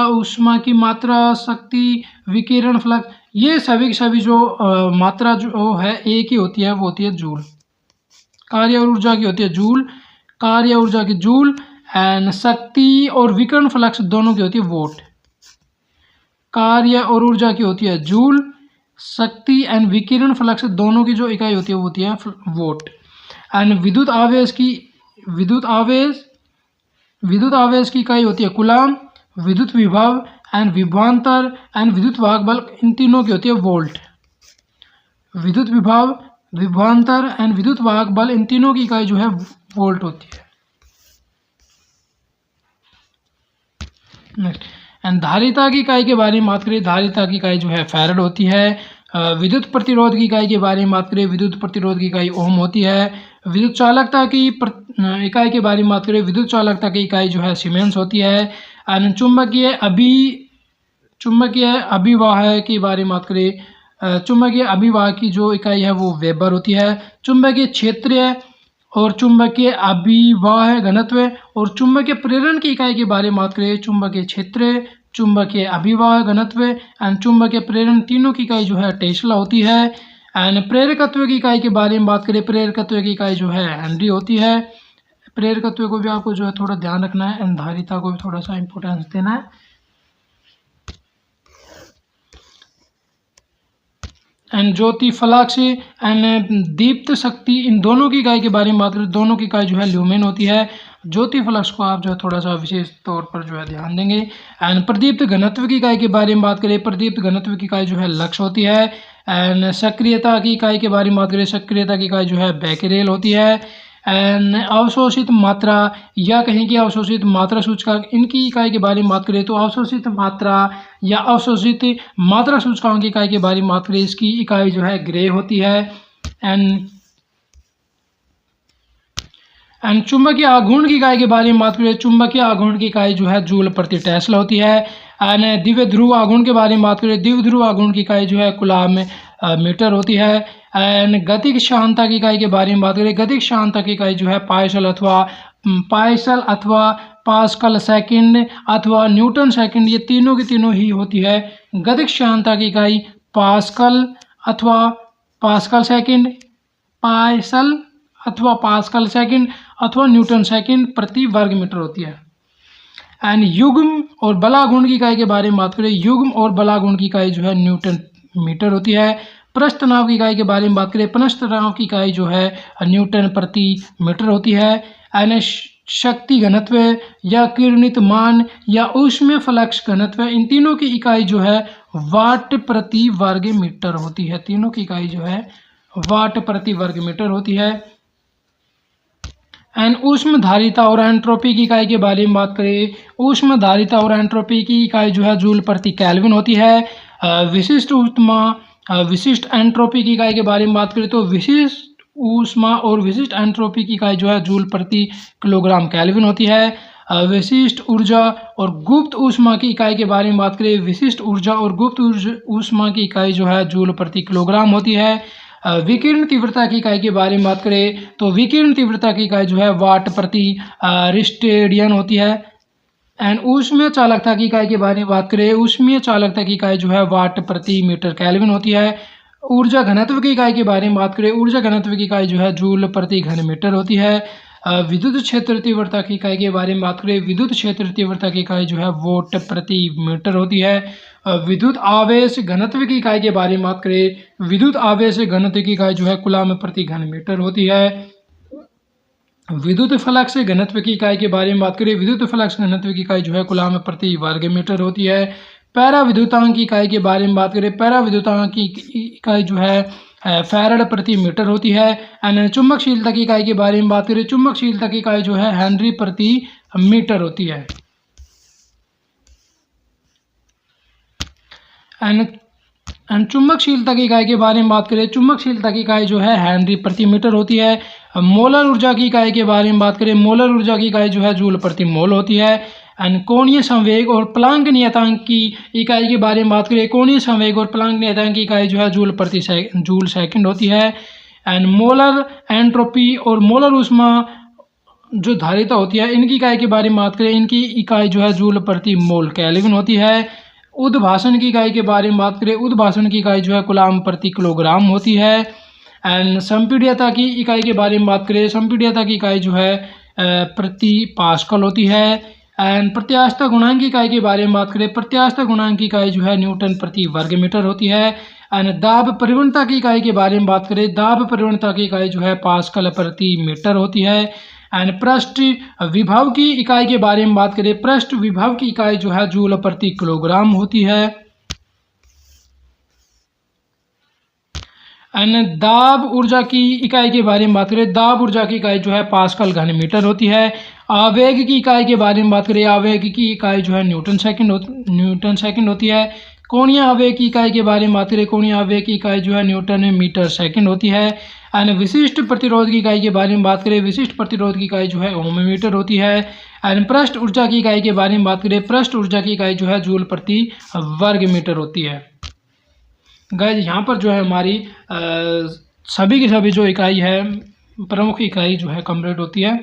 ऊष्मा की मात्रा, शक्ति, विकिरण, फ्लक्स, ये सभी जो मात्रा जो है एक ही होती है, वो होती है जूल। कार्य और ऊर्जा की होती है जूल, कार्य ऊर्जा की जूल। एंड शक्ति और विकिरण फ्लक्स दोनों की होती है वोट। कार्य और ऊर्जा की होती है जूल, शक्ति एंड विकिरण फ्लक्स दोनों की जो इकाई होती है वो होती है वोट। एंड विद्युत आवेश की इकाई होती है कूलाम। विद्युत विभव एंड विभवांतर एंड विद्युत वाहक बल, इन तीनों की होती है वोल्ट। विद्युत विभव, विभवांतर एंड विद्युत वाहक बल, इन तीनों की इकाई जो है वोल्ट होती है। नेक्स्ट, एंड धारिता की इकाई के बारे में बात करें, धारिता की इकाई जो है फैरड होती है। विद्युत प्रतिरोध की इकाई के बारे में बात करें, विद्युत प्रतिरोध की इकाई ओम होती है। विद्युत चालकता की इकाई के बारे में बात करें, विद्युत चालकता की इकाई जो है सीमेंस होती है। एंड चुंबकीय अभिवाह के बारे में बात करें, चुंबकीय अभिवाह की जो इकाई है वो वेबर होती है। चुंबकीय क्षेत्रीय और चुंबकीय अभिवाह घनत्व और चुंबकीय प्रेरण की इकाई के बारे में बात करें, चुंबकीय क्षेत्र, चुंबकीय अभिवाह घनत्व एंड चुंबकीय प्रेरण, तीनों की इकाई जो है टेस्ला होती है। एंड प्रेरकत्व की इकाई के बारे में बात करें, प्रेरकत्व की इकाई जो है हेनरी होती है। प्रेरकत्व को भी आपको जो है थोड़ा ध्यान रखना है एंड धारिता को भी थोड़ा सा इंपॉर्टेंस देना है। एंड ज्योति फ्लक्स एंड दीप्त शक्ति, इन दोनों की इकाई के बारे में बात करें, दोनों की इकाई जो है ल्यूमेन होती है। ज्योति फ्लक्स को आप जो है थोड़ा सा विशेष तौर पर जो है ध्यान देंगे। एंड प्रदीप्त घनत्व की इकाई के बारे में बात करें, प्रदीप्त घनत्व की इकाई जो है लक्स होती है। एंड सक्रियता की इकाई के बारे में बात करें, सक्रियता की इकाई जो है बैकरेल होती है। एंड अवशोषित मात्रा या कहें कि अवशोषित मात्रा सूचकांक, इनकी इकाई के बारे में बात करें तो अवशोषित मात्रा या अवशोषित मात्रा सूचकांक की इकाई के बारे में बात करें, इसकी इकाई जो है ग्रे होती है। एंड चुंबकीय आघूर्ण की इकाई के बारे में बात करें, चुंबकीय आघूर्ण की इकाई जो है जूल प्रति टेस्ला होती है। एंड दिव्य ध्रुव आघूर्ण के बारे में बात करें, दिव्य ध्रुव आघूर्ण की इकाई जो है कूलॉम मीटर होती है। एंड गतिक श्यानता की इकाई के बारे में बात करें, गतिक श्यानता की इकाई जो है पाइसल अथवा पास्कल सेकंड अथवा न्यूटन सेकंड, ये तीनों की तीनों ही होती है। गतिक श्यानता की इकाई पास्कल अथवा पास्कल सेकंड, पाइसल अथवा पास्कल सेकंड अथवा न्यूटन सेकंड प्रति वर्ग मीटर होती है। एंड युग्म और बलागुण की इकाई के बारे में बात करें, युग्म और बलागुण की इकाई जो है न्यूटन मीटर होती है। पृष्ठ तनाव की इकाई के बारे में बात करें, पृष्ठ तनाव की इकाई जो है न्यूटन प्रति मीटर होती है। एंड शक्ति घनत्व या किरणित मान या ऊष्मीय फ्लक्स घनत्व, इन तीनों की इकाई जो है वाट प्रति वर्ग मीटर होती है, तीनों की इकाई जो है वाट प्रति वर्ग मीटर होती है। एंड ऊष्म धारिता और एंट्रोपी की इकाई के बारे में बात करें, ऊष्म धारिता और एंट्रोपी की इकाई जो है जूल प्रति केल्विन होती है। विशिष्ट ऊष्मा विशिष्ट एंट्रोपी की इकाई के बारे में बात करें तो विशिष्ट ऊष्मा और विशिष्ट एंट्रोपी की इकाई जो है जूल प्रति किलोग्राम केल्विन होती है। विशिष्ट ऊर्जा और गुप्त ऊष्मा की इकाई के बारे में बात करें, विशिष्ट ऊर्जा और गुप्त ऊष्मा की इकाई जो है जूल प्रति किलोग्राम होती है। विकिरण तीव्रता की इकाई के बारे में बात करें तो विकिरण तीव्रता की इकाई जो है वाट प्रति रिस्टेडियन होती है। एंड ऊष्मीय चालकता की इकाई के बारे में बात करें, ऊष्मीय चालकता की इकाई जो है वाट प्रति मीटर केल्विन होती है। ऊर्जा घनत्व की इकाई के बारे में बात करें, ऊर्जा घनत्व की इकाई जो है जूल प्रति घन मीटर होती है। विद्युत क्षेत्र तीव्रता की इकाई के बारे में बात करें, विद्युत क्षेत्र तीव्रता की इकाई जो है वोल्ट प्रति मीटर होती है। विद्युत आवेश घनत्व की इकाई के बारे में बात करें, विद्युत आवेश घनत्व की इकाई जो है कूलॉम प्रति घन मीटर होती है। विद्युत फ्लक्स घनत्व की इकाई के बारे में बात करें, विद्युत फ्लक्स घनत्व की इकाई जो है कूलॉम प्रति वर्ग मीटर होती है। पैरा विद्युतांक की इकाई के बारे में बात करें, पैरा विद्युतांक की इकाई जो है फैरड प्रति मीटर होती है। एंड चुंबकशीलता की इकाई के बारे में बात करें, चुंबकशीलता की इकाई जो है हेनरी प्रति मीटर होती है। एंड चुंबकशीलता की इकाई के बारे में बात करें, चुंबकशीलता की इकाई जो है हेनरी प्रति मीटर होती है। मोलर ऊर्जा की इकाई के बारे में बात करें, मोलर ऊर्जा की इकाई जो है जूल प्रति मोल होती है। एंड कोणीय संवेग और प्लांक नियतांक की इकाई के बारे में बात करें, कोणीय संवेग और प्लांक नियतांक की इकाई जो है जूल प्रति जूल सेकंड होती है। एंड मोलर एंट्रोपी और मोलर ऊष्मा जो धारिता होती है, इनकी इकाई के बारे में बात करें, इनकी इकाई जो है जूल प्रति मोल केल्विन होती है। उद्भाषण की इकाई के बारे में बात करें, उद्भाषण की इकाई जो है कूलॉम प्रति किलोग्राम होती है। एंड संपीड्यता की इकाई के बारे में बात करें, संपीड्यता की इकाई जो है प्रति पास्कल होती है। एंड प्रत्यास्थता गुणांक की इकाई के बारे में बात करें, प्रत्यास्थता गुणांक की इकाई जो है न्यूटन प्रति वर्ग मीटर होती है। एंड दाब परिवर्तनता की इकाई के बारे में बात करें, दाब परिवर्तनता की इकाई जो है पास्कल प्रति मीटर होती है। एंड पृष्ठ विभव की इकाई के बारे में बात करें, पृष्ठ विभव की इकाई जो है जूल प्रति किलोग्राम होती है। एंड दाब ऊर्जा की इकाई के बारे में बात करें, दाब ऊर्जा की इकाई जो है पास्कल घन मीटर होती है। आवेग की इकाई के बारे में बात करें, आवेग की इकाई जो है न्यूटन सेकंड होती है। कोणीय आवेग की इकाई के बारे में बात करें, कोणीय आवेग की इकाई जो है न्यूटन मीटर सेकंड होती है। एंड विशिष्ट प्रतिरोध की इकाई के बारे में बात करें, विशिष्ट प्रतिरोध की इकाई जो है ओम मीटर होती है। एंड पृष्ठ ऊर्जा की इकाई के बारे में बात करें, पृष्ठ ऊर्जा की इकाई जो है जूल प्रति वर्ग मीटर होती है। गाइस यहाँ पर जो है हमारी सभी की सभी जो इकाई है, प्रमुख इकाई जो है कंप्लीट होती है।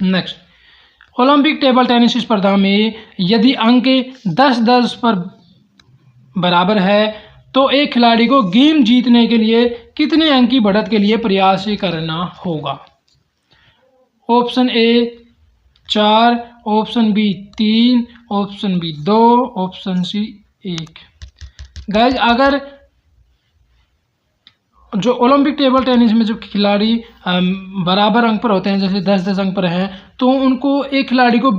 नेक्स्ट, ओलंपिक टेबल टेनिस स्पर्धा में यदि अंक 10-10 पर बराबर है तो एक खिलाड़ी को गेम जीतने के लिए कितने अंक की बढ़त के लिए प्रयास करना होगा? Option A 4, option B 3, option B 2, option C 1। Guys अगर जो ओलंपिक टेबल टेनिस में जो खिलाड़ी बराबर अंक पर होते हैं, जैसे 10-10 अंक पर हैं, तो उनको एक खिलाड़ी को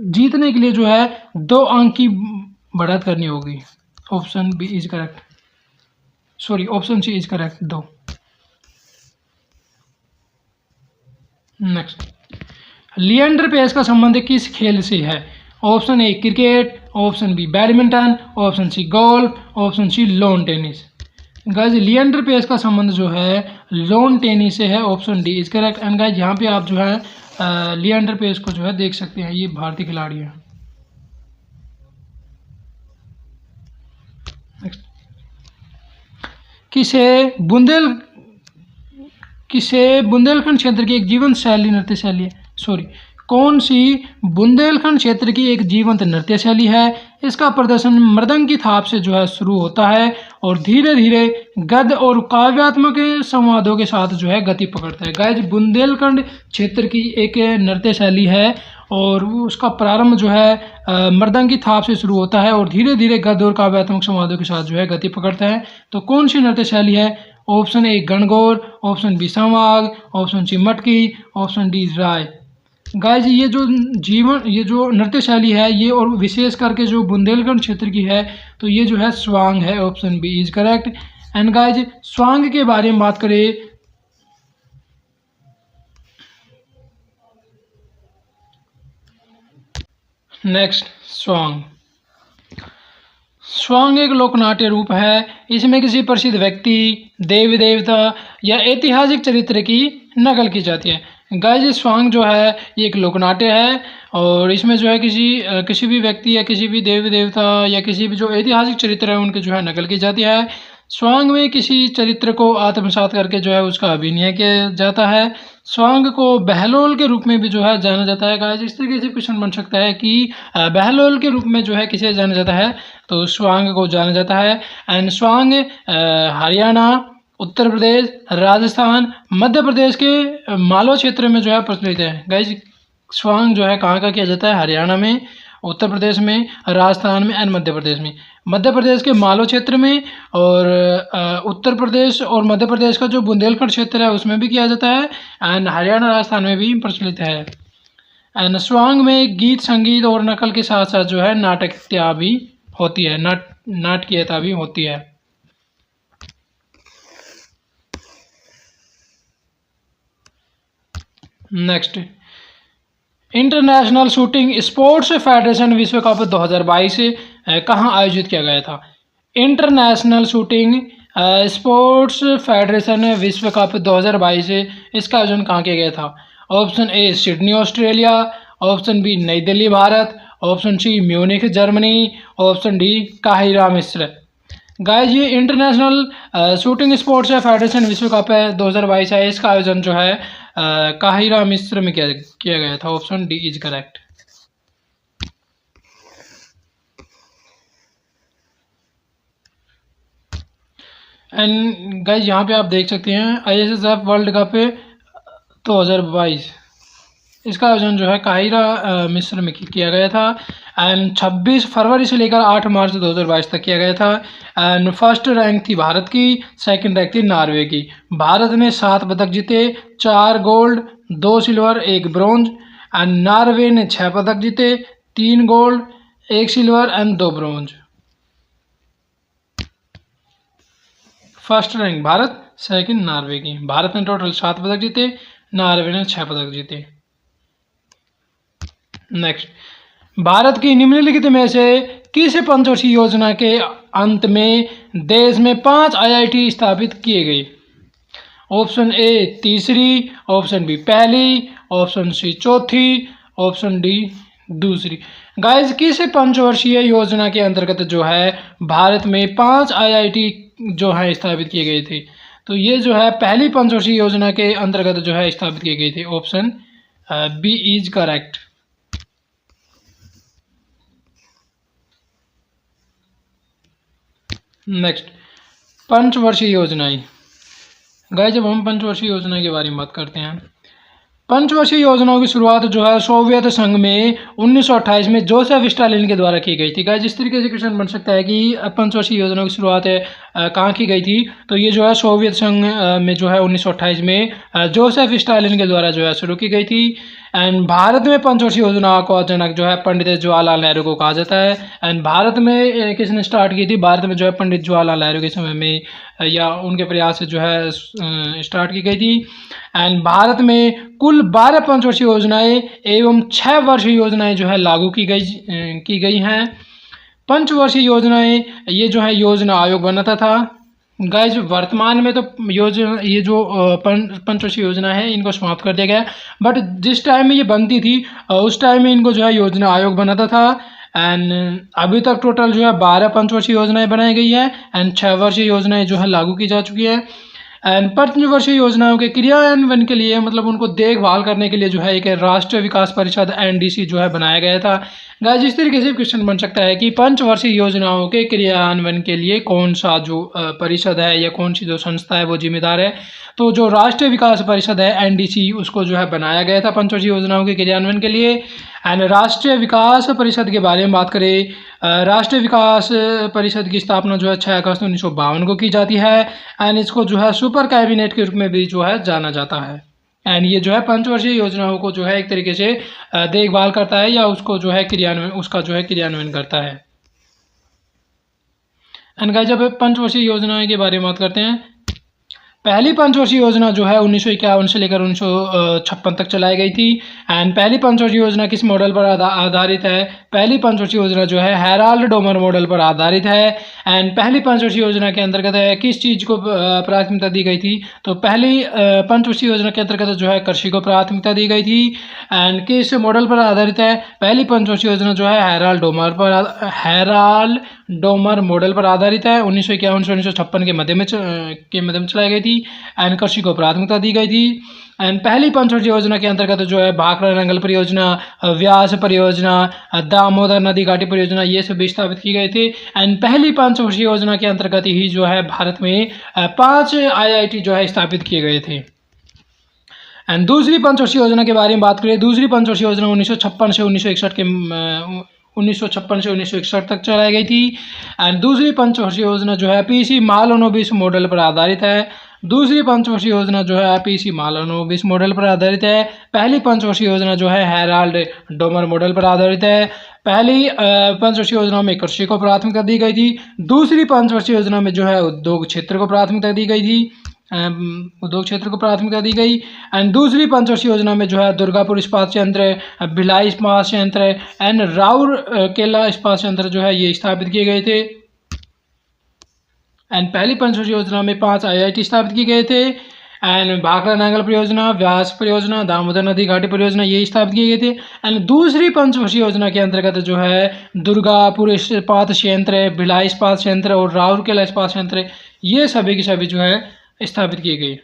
जीतने के लिए जो है 2 अंक की बढ़त करनी होगी। Option B is correct, sorry option C is correct, 2। Next, Leander Paes का संबंध किस खेल से है? Option A cricket, option B badminton, option C golf, option C lawn tennis. Guys Leander Paes का संबंध जो है लॉन टेनिस से है, option D is correct. And guys यहाँ पे आप जो है लिएंडर पेस को जो है देख सकते हैं, ये भारतीय खिलाड़ी है। नेक्स्ट, किसे बुंदेलखंड क्षेत्र की एक जीवंत शैली नृत्य शैली है, सॉरी कौन सी बुंदेलखंड क्षेत्र की एक जीवंत नृत्य शैली है? इसका प्रदर्शन मृदंग की थाप से जो है शुरू होता है और धीरे धीरे गद्य और काव्यात्मक संवादों के साथ जो है गति पकड़ता है। गाइज बुंदेलखंड क्षेत्र की एक नृत्य शैली है और उसका प्रारंभ जो है मृदंग की थाप से शुरू होता है और धीरे धीरे गद्य और काव्यात्मक संवादों के साथ जो है गति पकड़ता है। तो कौन सी नृत्य शैली है? Option A Gangaur, option B Swang, option C Matki, option D Rai. Guys ये जो नृत्य शैली है ये और विशेष करके जो बुंदेलखंड क्षेत्र की है तो ये जो है स्वांग है, option B is correct. And guys Swang के बारे में बात करें, नेक्स्ट स्वांग एक लोकनाट्य रूप है। इसमें किसी प्रसिद्ध व्यक्ति, देवी देवता या ऐतिहासिक चरित्र की नकल की जाती है। गाइज स्वांग जो है ये एक लोकनाट्य है और इसमें जो है किसी भी व्यक्ति या किसी भी देवी देवता या किसी भी जो ऐतिहासिक चरित्र है उनके जो है नकल की जाती है। स्वांग में किसी चरित्र को आत्मसात करके जो है उसका अभिनय किया जाता है। स्वांग को बहलोल के रूप में भी जो है जाना जाता है। गाइस इस तरीके से क्वेश्चन बन सकता है कि बहलोल के रूप में जो है किसे जाना जाता है, तो स्वांग को जाना जाता है। एंड स्वांग हरियाणा, उत्तर प्रदेश, राजस्थान, मध्य प्रदेश के मालवा क्षेत्र में जो है प्रचलित है। गाइस स्वांग जो है कहाँ का किया जाता है? हरियाणा में, उत्तर प्रदेश में, राजस्थान में एंड मध्य प्रदेश में। मध्य प्रदेश के मालवा क्षेत्र में और उत्तर प्रदेश और मध्य प्रदेश का जो बुंदेलखंड क्षेत्र है उसमें भी किया जाता है एंड हरियाणा राजस्थान में भी प्रचलित है। एंड स्वांग में गीत संगीत और नकल के साथ साथ जो है नाटकीयता भी होती है, नाटकीयता भी होती है। Next, international shooting sports federation विश्व कप 2022 कहाँ आयोजित किया गया था? इंटरनेशनल शूटिंग स्पोर्ट्स फेडरेशन विश्व कप 2022 इसका आयोजन कहाँ किया गया था? Option A Sydney Australia, option B Nai Delhi Bharat, option C Munich Germany, option D काहिरा मिस्र। गाइज ये इंटरनेशनल शूटिंग स्पोर्ट्स फेडरेशन विश्व कप है 2022 है, इसका आयोजन जो है काहिरा मिस्र में किया गया था। Option D is correct. And guys यहाँ पे आप देख सकते हैं ISSF वर्ल्ड कप 2022 इसका आयोजन जो है काहिरा मिस्र में किया गया था एंड 26 फरवरी से लेकर 8 मार्च 2022 तक किया गया था। एंड फर्स्ट रैंक थी भारत की, सेकंड रैंक थी नॉर्वे की। भारत ने 7 पदक जीते, 4 gold, 2 silver, 1 bronze. And Norway ने 6 पदक जीते, 3 gold, 1 silver and 2 bronze. First rank Bharat, second Norway की। भारत ने टोटल 7 पदक जीते, नॉर्वे ने 6 पदक जीते। नेक्स्ट, भारत की निम्नलिखित में से किस पंचवर्षीय योजना के अंत में देश में 5 आईआईटी स्थापित किए गए? ऑप्शन ए तीसरी, ऑप्शन बी पहली, ऑप्शन सी चौथी, ऑप्शन डी दूसरी। गाइस, किस पंचवर्षीय योजना के अंतर्गत जो है भारत में 5 आईआईटी जो है स्थापित किए गए थे? तो ये जो है पहली पंचवर्षीय योजना के अंतर्गत जो है स्थापित किए गए थे। Option B is correct. Next, पंचवर्षीय योजनाएं। गाइस, जब हम पंचवर्षीय योजना के बारे में बात करते हैं, पंचवर्षीय योजनाओं की शुरुआत जो है सोवियत संघ में 1928 में जोसेफ स्टालिन के द्वारा की गई थी। गाइस, जिस तरीके से क्वेश्चन बन सकता है कि पंचवर्षीय योजनाओं की शुरुआत कहाँ की गई थी, तो ये जो है सोवियत संघ में जो है 1928 में जोसेफ स्टालिन के द्वारा जो है शुरू की गई थी। एंड भारत में पंचवर्षीय योजना को जनक जो है पंडित जवाहरलाल नेहरू को कहा जाता है। एंड भारत में किसने स्टार्ट की थी? भारत में जो है पंडित जवाहरलाल नेहरू के समय में या उनके प्रयास से जो है स्टार्ट की गई थी। एंड भारत में कुल 12 पंचवर्षीय योजनाएं एवं 6 वर्षीय योजनाएं जो है लागू की गई हैं। पंचवर्षीय योजनाएं ये जो है योजना आयोग बनाता था। गाइज, वर्तमान में तो ये जो पंचवर्षीय योजना है इनको समाप्त कर दिया गया, बट जिस टाइम में ये बनती थी उस टाइम में इनको जो है योजना आयोग बनाता था। एंड अभी तक टोटल जो है 12 पंचवर्षीय योजनाएं बनाई गई है एंड 6 वर्षीय योजनाएं जो है लागू की जा चुकी है। एंड पंचवर्षीय योजनाओं के क्रियान्वयन के लिए मतलब उनको देखभाल करने के लिए जो है एक राष्ट्रीय विकास परिषद एनडीसी जो है बनाया गया था। गाइस, इस तरीके से क्वेश्चन बन सकता है कि पंचवर्षीय योजनाओं के क्रियान्वयन के लिए कौन सा जो परिषद है या कौन सी जो संस्था है वो जिम्मेदार है? तो जो राष्ट्रीय विकास परिषद है एनडीसी, उसको जो है बनाया गया था पंचवर्षीय योजनाओं के क्रियान्वयन के लिए। एंड राष्ट्रीय विकास परिषद के बारे में बात करें, राष्ट्रीय विकास परिषद की स्थापना जो है 6 अगस्त 1952 को की जाती है। एंड इसको जो है सुपर कैबिनेट के रूप में भी जो है जाना जाता है। एंड ये जो है पंचवर्षीय योजनाओं को जो है एक तरीके से देखभाल करता है या उसको जो है क्रियान्वयन करता है। एंड गाइस, जब पंचवर्षीय योजनाओं के बारे में बात करते हैं, पहली पंचवर्षीय योजना जो है 1951 से लेकर 1956 तक चलाई गई थी। एंड पहली पंचवर्षीय योजना किस मॉडल पर आधारित है? पहली पंचवर्षीय योजना जो है हेराल्ड डोमर मॉडल पर आधारित है। एंड पहली पंचवर्षीय योजना के अंतर्गत किस चीज़ को प्राथमिकता दी गई थी? तो पहली पंचवर्षीय योजना के अंतर्गत जो है कृषि को प्राथमिकता दी गई थी। एंड किस मॉडल पर आधारित है? पहली पंचवर्षीय योजना जो है हेराल्ड डोमर मॉडल पर आधारित है। 1951 से 1956 के मध्य में चलाई गई थी। एंड कृषि को प्राथमिकता दी गई थी। एंड पहली पंचवर्षीय योजना के अंतर्गत जो है भाखड़ा नंगल परियोजना, व्यास परियोजना, दामोदर नदी घाटी परियोजना, ये सभी स्थापित की गए थे। एंड पहली पंचवर्षीय योजना के अंतर्गत ही जो है भारत में 5 आईआईटी जो है स्थापित किए गए थे। एंड दूसरी पंचवर्षीय योजना के बारे में बात करें, दूसरी पंचवर्षीय योजना 1956 से 1961 तक चलाई गई थी। एंड दूसरी पंचवर्षीय योजना जो है पीसी मालानोबिस मॉडल पर आधारित है। दूसरी पंचवर्षीय योजना जो है पीसी मालानोबिस मॉडल पर आधारित है। पहली पंचवर्षीय योजना जो है हेराल्ड डोमर मॉडल पर आधारित है। पहली पंचवर्षीय योजना में कृषि को प्राथमिकता दी गई थी। दूसरी पंचवर्षीय योजना में जो है उद्योग क्षेत्र को प्राथमिकता दी गई थी। एंड दूसरी पंचवर्षीय योजना में जो है दुर्गापुर इस्पात संयंत्र, भिलाई इस्पात संयंत्र एंड राउरकेला इस्पात संयंत्र जो है ये स्थापित किए गए थे। एंड पहली पंचवर्षीय योजना में 5 आईआईटी स्थापित किए गए थे। एंड भाखड़ा नांगल परियोजना, व्यास परियोजना, दामोदर नदी घाटी परियोजना ये स्थापित किए गए थे। एंड दूसरी पंचवर्षीय योजना के अंतर्गत जो है दुर्गापुर इस्पात संयंत्र, भिलाई इस्पात संयंत्र और राउरकेला इस्पात संयंत्र ये सभी की सभी जो है स्थापित किए गए।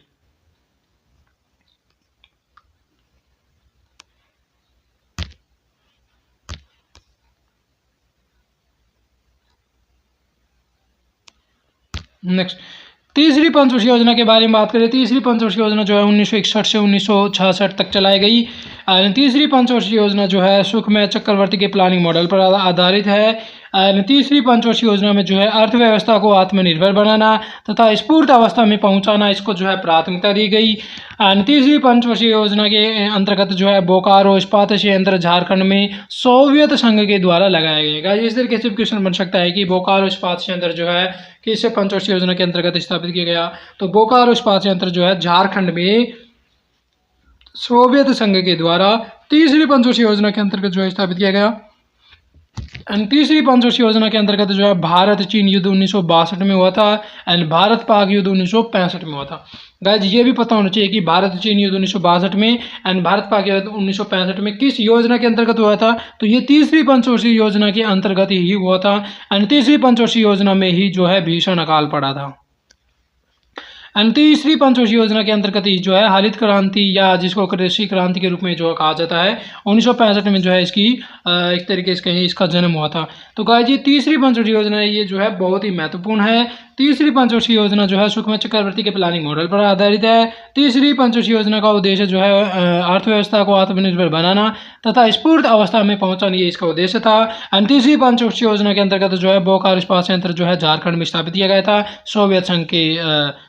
नेक्स्ट, तीसरी पंचवर्षीय योजना के बारे में बात करें। तीसरी पंचवर्षीय योजना जो है 1961 से 1966 तक चलाई गई। तीसरी पंचवर्षीय योजना जो है सुखमय चक्रवर्ती के प्लानिंग मॉडल पर आधारित है। तीसरी पंचवर्षीय योजना में जो है अर्थव्यवस्था को आत्मनिर्भर बनाना तथा स्फूर्त अवस्था में पहुंचाना, इसको जो है प्राथमिकता दी गई। तीसरी पंचवर्षीय योजना के अंतर्गत जो है बोकारो इस्पात संयंत्र झारखंड में सोवियत संघ के द्वारा लगाया गया। इस तरीके से क्वेश्चन बन सकता है कि बोकारो इस्पात संयंत्र जो है किस पंचवर्षीय योजना के अंतर्गत स्थापित किया गया, तो बोकारो इस्पात संयंत्र जो है झारखंड में सोवियत संघ के द्वारा तीसरी पंचवर्षीय योजना के अंतर्गत जो है स्थापित किया गया। एंड तीसरी पंचवर्षीय योजना के अंतर्गत जो है भारत चीन युद्ध 1962 में हुआ था एंड भारत पाक युद्ध 1965 में हुआ था। गाइज ये भी पता होना चाहिए कि भारत चीन युद्ध 1962 में एंड भारत पाक युद्ध 1965 में किस योजना के अंतर्गत हुआ था, तो ये तीसरी पंचवर्षीय योजना के अंतर्गत ही हुआ था। एंड तीसरी पंचवर्षीय योजना में ही जो है भीषण अकाल पड़ा था। एंड तीसरी पंचवर्षीय योजना के अंतर्गत ही जो है हरित क्रांति या जिसको कृषि क्रांति के रूप में जो कहा जाता है 1965 में जो है इसकी एक तरीके से कहीं इसका जन्म हुआ था। तो गाइस ये तीसरी पंचवर्षीय योजना है, ये जो है बहुत ही महत्वपूर्ण है। तीसरी पंचवर्षीय योजना जो है सुखमय चक्रवर्ती के प्लानिंग मॉडल पर आधारित है। तीसरी पंचवर्षीय योजना का उद्देश्य जो है अर्थव्यवस्था को आत्मनिर्भर बनाना तथा स्फूर्त अवस्था में पहुंचाना, ये इसका उद्देश्य था। एंड तीसरी पंचवर्षीय योजना के अंतर्गत जो है बोकारो इस्पात संयंत्र जो है झारखंड में स्थापित किया गया था, सोवियत संघ की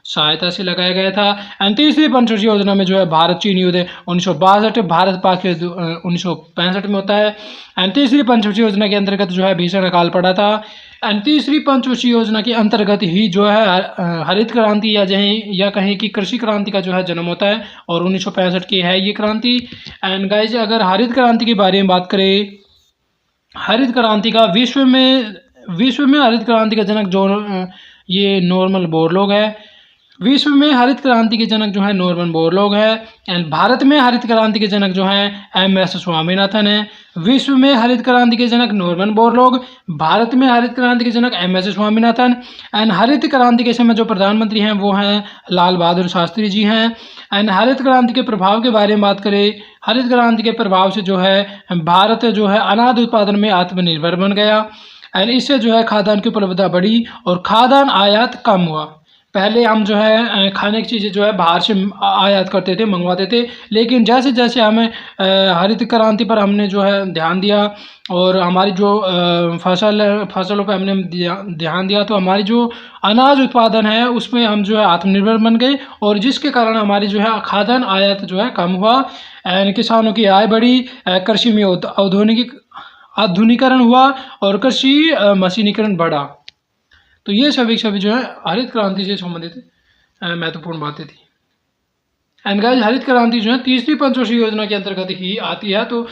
सहायता से लगाया गया था। एंड तीसरी पंचवर्षीय योजना में जो है भारत चीन युद्ध 1962, भारत पाक युद्ध 1965 में होता है। एंड तीसरी पंचवर्षीय योजना के अंतर्गत जो है भीषण अकाल पड़ा था। एंड तीसरी पंचवर्षीय योजना के अंतर्गत ही जो है हरित क्रांति या कहें कि कृषि क्रांति का जो है जन्म होता है और 1965 की है ये क्रांति। एंड गाइज अगर हरित क्रांति के बारे में बात करें, हरित क्रांति का विश्व में हरित क्रांति का जनक जो ये नॉर्मन बोरलॉग है। विश्व में हरित क्रांति के जनक जो है नॉर्मन बोरलॉग है। एंड भारत में हरित क्रांति के जनक जो है MS स्वामीनाथन है। विश्व में हरित क्रांति के जनक नॉर्मन बोरलॉग, भारत में हरित क्रांति के जनक MS स्वामीनाथन। एंड हरित क्रांति के समय जो प्रधानमंत्री हैं वो हैं लाल बहादुर शास्त्री जी हैं। एंड हरित क्रांति के प्रभाव के बारे में बात करें, हरित क्रांति के प्रभाव से जो है भारत जो है अनाज उत्पादन में आत्मनिर्भर बन गया। एंड इससे जो है खाद्यान्न की उपलब्धता बढ़ी और खाद्यान्न आयात कम हुआ। पहले हम जो है खाने की चीज़ें जो है बाहर से आयात करते थे, मंगवाते थे, लेकिन जैसे जैसे हमें हरित क्रांति पर हमने जो है ध्यान दिया और हमारी जो फसलों पर हमने ध्यान दिया, तो हमारी जो अनाज उत्पादन है उसमें हम जो है आत्मनिर्भर बन गए और जिसके कारण हमारी जो है खाद्यान्न आयात जो है कम हुआ। किसानों की आय बढ़ी, कृषि में आधुनिकीकरण हुआ और कृषि मशीनीकरण बढ़ा। तो ये सभी जो है हरित क्रांति से संबंधित महत्वपूर्ण बातें थी। एंड गाइस हरित क्रांति जो है तीसरी पंचवर्षीय योजना के अंतर्गत ही आती है, तो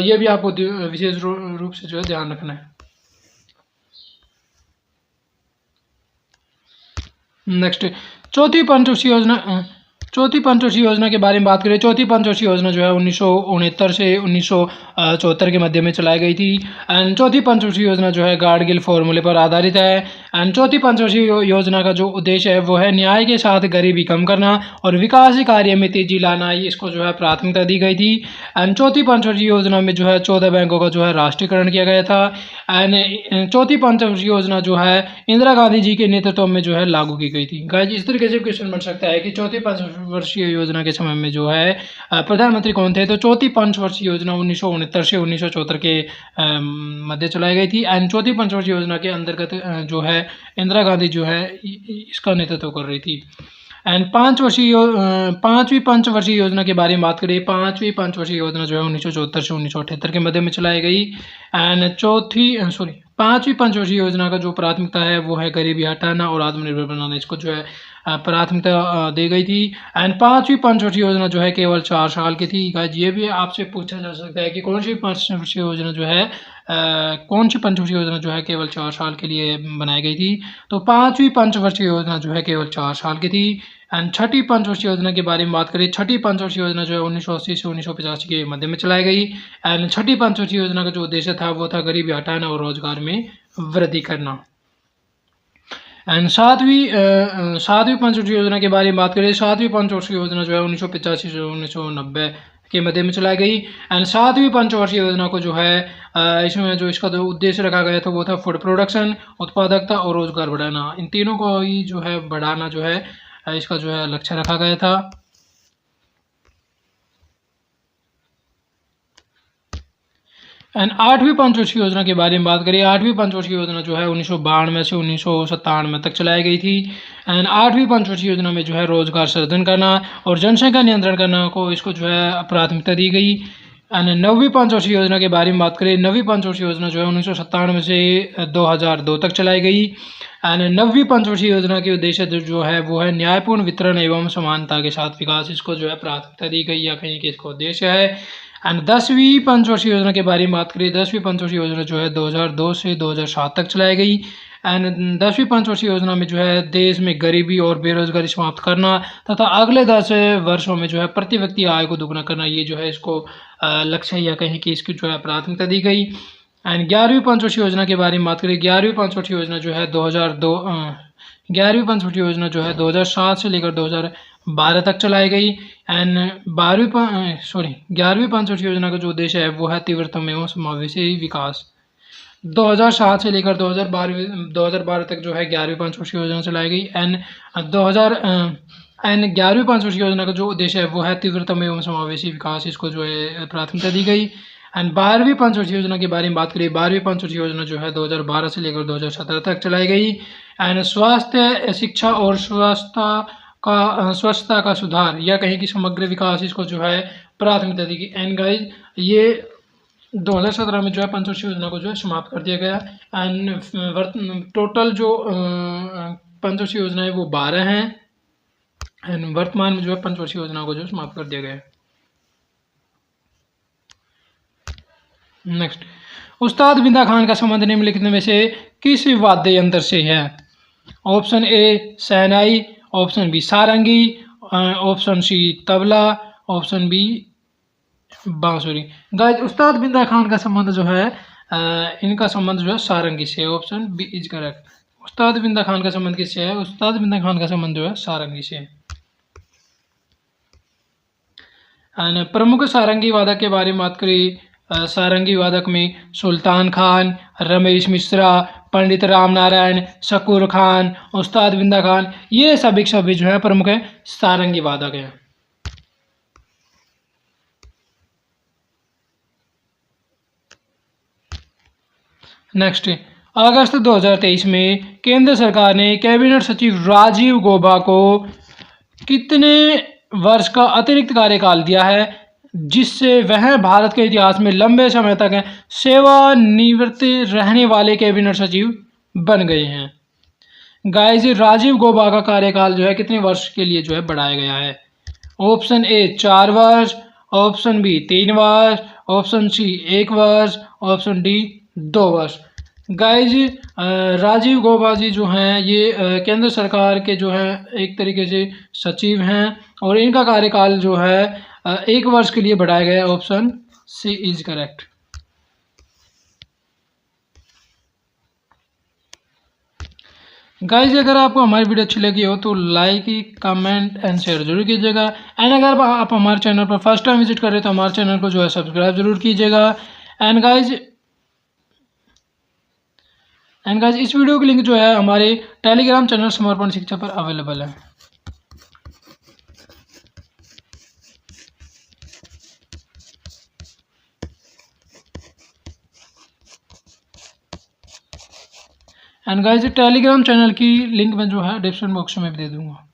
ये भी आपको विशेष रूप से जो है ध्यान रखना है। नेक्स्ट चौथी पंचवर्षीय योजना के बारे में बात करें। चौथी पंचवर्षीय योजना जो है 1969 से 1974 के मध्य में चलाई गई थी। एंड चौथी पंचवर्षीय योजना जो है गाडगिल फॉर्मूले पर आधारित है। एंड चौथी पंचवर्षीय योजना का जो उद्देश्य है वो है न्याय के साथ गरीबी कम करना और विकास कार्य में तेजी लाना, इसको जो है प्राथमिकता दी गई थी। एंड चौथी पंचवर्षीय योजना में जो है 14 बैंकों का जो है राष्ट्रीयकरण किया गया था। एंड चौथी पंचवर्षीय योजना जो है इंदिरा गांधी जी के नेतृत्व में जो है लागू की गई थी। गाइस इस तरीके से क्वेश्चन बन सकता है कि चौथी पंचवर्षीय योजना के समय में जो है प्रधानमंत्री कौन थे, तो चौथी पंचवर्षीय योजना 1969 से 1974 के मध्य चलाई गई थी। एंड चौथी पंचवर्षीय योजना के अंतर्गत जो है इंदिरा गांधी जो है इसका नेतृत्व कर रही थी। एंड पांचवी पंचवर्षीय योजना के बारे में बात करें। पांचवी पंचवर्षीय योजना जो है 1974 से 1978 के मध्य में चलाई गई। एंड पांचवी पंचवर्षीय योजना का जो प्राथमिकता है वो है गरीबी हटाना और आत्मनिर्भर बनाना, इसको जो है प्राथमिकता दी गई थी। एंड पांचवी पंचवर्षीय योजना जो है केवल 4 साल की थी। गाइस ये भी आपसे पूछा जा सकता है कि कौन सी पंचवर्षीय योजना जो है केवल 4 साल के लिए बनाई गई थी, तो पांचवी पंचवर्षीय योजना जो है केवल 4 साल की थी। एंड छठी पंचवर्षीय योजना के बारे में बात करें। छठी पंचवर्षीय योजना जो है 1980 से 1985 के मध्य में चलाई गई। एंड छठी पंचवर्षीय योजना का जो उद्देश्य था वो था गरीबी हटाना और रोजगार में वृद्धि करना। एंड सातवीं पंचवर्षीय योजना के बारे में बात करें। सातवीं पंचवर्षीय योजना जो है 1985 से 1990 के मध्य में चलाई गई। एंड सातवीं पंचवर्षीय योजना को जो है इसमें जो इसका जो उद्देश्य रखा गया था वो था फूड प्रोडक्शन, उत्पादकता और रोजगार बढ़ाना। इन तीनों को ही जो है बढ़ाना जो है इसका जो है लक्ष्य रखा गया था। एंड 8वीं पंचवर्षीय योजना के बारे में बात करें। 8वीं पंचवर्षीय योजना जो है 1992 से 1997 तक चलाई गई थी। एंड 8वीं पंचवर्षीय योजना में जो है रोजगार सृजन करना और जनसंख्या नियंत्रण करना को इसको जो है प्राथमिकता दी गई। एंड 9वीं पंचवर्षीय योजना के बारे में बात करें। 9वीं पंचवर्षीय योजना जो है 1997 से 2002 तक चलाई गई। एंड 9वीं पंचवर्षीय योजना के उद्देश्य जो है वो है न्यायपूर्ण वितरण एवं समानता के साथ विकास, इसको जो है प्राथमिकता दी गई या कहीं कि इसका उद्देश्य है। एंड 10वीं पंचवर्षीय योजना के बारे में बात करें। 10वीं पंचवर्षीय योजना जो है 2002 से 2007 तक चलाई गई। एंड 10वीं पंचवर्षीय योजना में जो है देश में गरीबी और बेरोजगारी समाप्त करना तथा अगले 10 वर्षों में जो है प्रति व्यक्ति आय को दोगुना करना, ये जो है इसको लक्ष्य या कहीं कि इसकी जो है प्राथमिकता दी गई। एंड 11वीं पंचवर्षीय योजना के बारे में बात करें। 11वीं पंचवर्षीय योजना जो है 11वीं पंचवर्षीय योजना जो है 2007 से लेकर 2012 तक चलाई गई। एंड 11वीं पंचवर्षीय योजना का जो उद्देश्य है वो है तीव्रतम एवं समावेशी विकास। 2007 से लेकर 2012 तक जो है 11वीं पंचवर्षीय योजना चलाई गई। एंड 11वीं पंचवर्षीय योजना का जो उद्देश्य है वो है तीव्रतम एवं समावेशी विकास, इसको जो है प्राथमिकता दी गई। एंड 12वीं पंचवर्षीय योजना के बारे में बात करें। 12वीं पंचवर्षीय योजना जो है 2012 से लेकर 2017 तक चलाई गई। एंड स्वास्थ्य, शिक्षा और स्वच्छता का सुधार या कहीं कि समग्र विकास, इसको जो है प्राथमिकता दी गई। एंड गाइज ये 2017 में जो है पंचवर्षीय योजना को जो है समाप्त कर दिया गया। एंड टोटल जो पंचवर्षीय योजना है वो 12 हैं। एंड वर्तमान में जो है पंचवर्षीय योजना को जो समाप्त कर दिया गया है। नेक्स्ट, उस्ताद बिंदा खान का संबंध निम्नलिखित में से किस वाद्य यंत्र से है? Option A shehnai, option B sarangi, option C tabla, option B bansuri. Guys Ustad Binda Khan का संबंध जो है इनका संबंध जो है सारंगी से, ऑप्शन बी इज करेक्ट। उस्ताद बिंदा खान का संबंध किससे है? उस्ताद बिंदा खान का संबंध जो है सारंगी से। प्रमुख सारंगी वादक के बारे में बात करें। सारंगी वादक में सुल्तान खान, रमेश मिश्रा, पंडित राम नारायण, शकूर खान, उस्ताद बिंदा खान, ये सभी जो है प्रमुख सारंगी वादक हैं। नेक्स्ट, अगस्त 2023 में केंद्र सरकार ने कैबिनेट सचिव राजीव गौबा को कितने वर्ष का अतिरिक्त कार्यकाल दिया है जिससे वह भारत के इतिहास में लंबे समय तक सेवानिवृत्त रहने वाले कैबिनेट सचिव बन गए हैं? गाइस राजीव गौबा का कार्यकाल जो है कितने वर्ष के लिए जो है बढ़ाया गया है? ऑप्शन ए 4 वर्ष, ऑप्शन बी 3 वर्ष, ऑप्शन सी 1 वर्ष, ऑप्शन डी 2 वर्ष। गाइज राजीव गौबा जी जो हैं ये केंद्र सरकार के जो है एक तरीके से सचिव हैं और इनका कार्यकाल जो है 1 वर्ष के लिए बढ़ाया गया है। Option C is correct. Guys अगर आपको हमारी वीडियो अच्छी लगी हो तो लाइक, कमेंट एंड शेयर जरूर कीजिएगा। एंड अगर आप हमारे चैनल पर फर्स्ट टाइम विजिट करें तो हमारे चैनल को जो है सब्सक्राइब जरूर कीजिएगा। एंड गाइज इस वीडियो की लिंक जो है हमारे टेलीग्राम चैनल समर्पण शिक्षा पर अवेलेबल है। एंड गाइज टेलीग्राम चैनल की लिंक मैं जो है डिस्क्रिप्शन बॉक्स में भी दे दूंगा।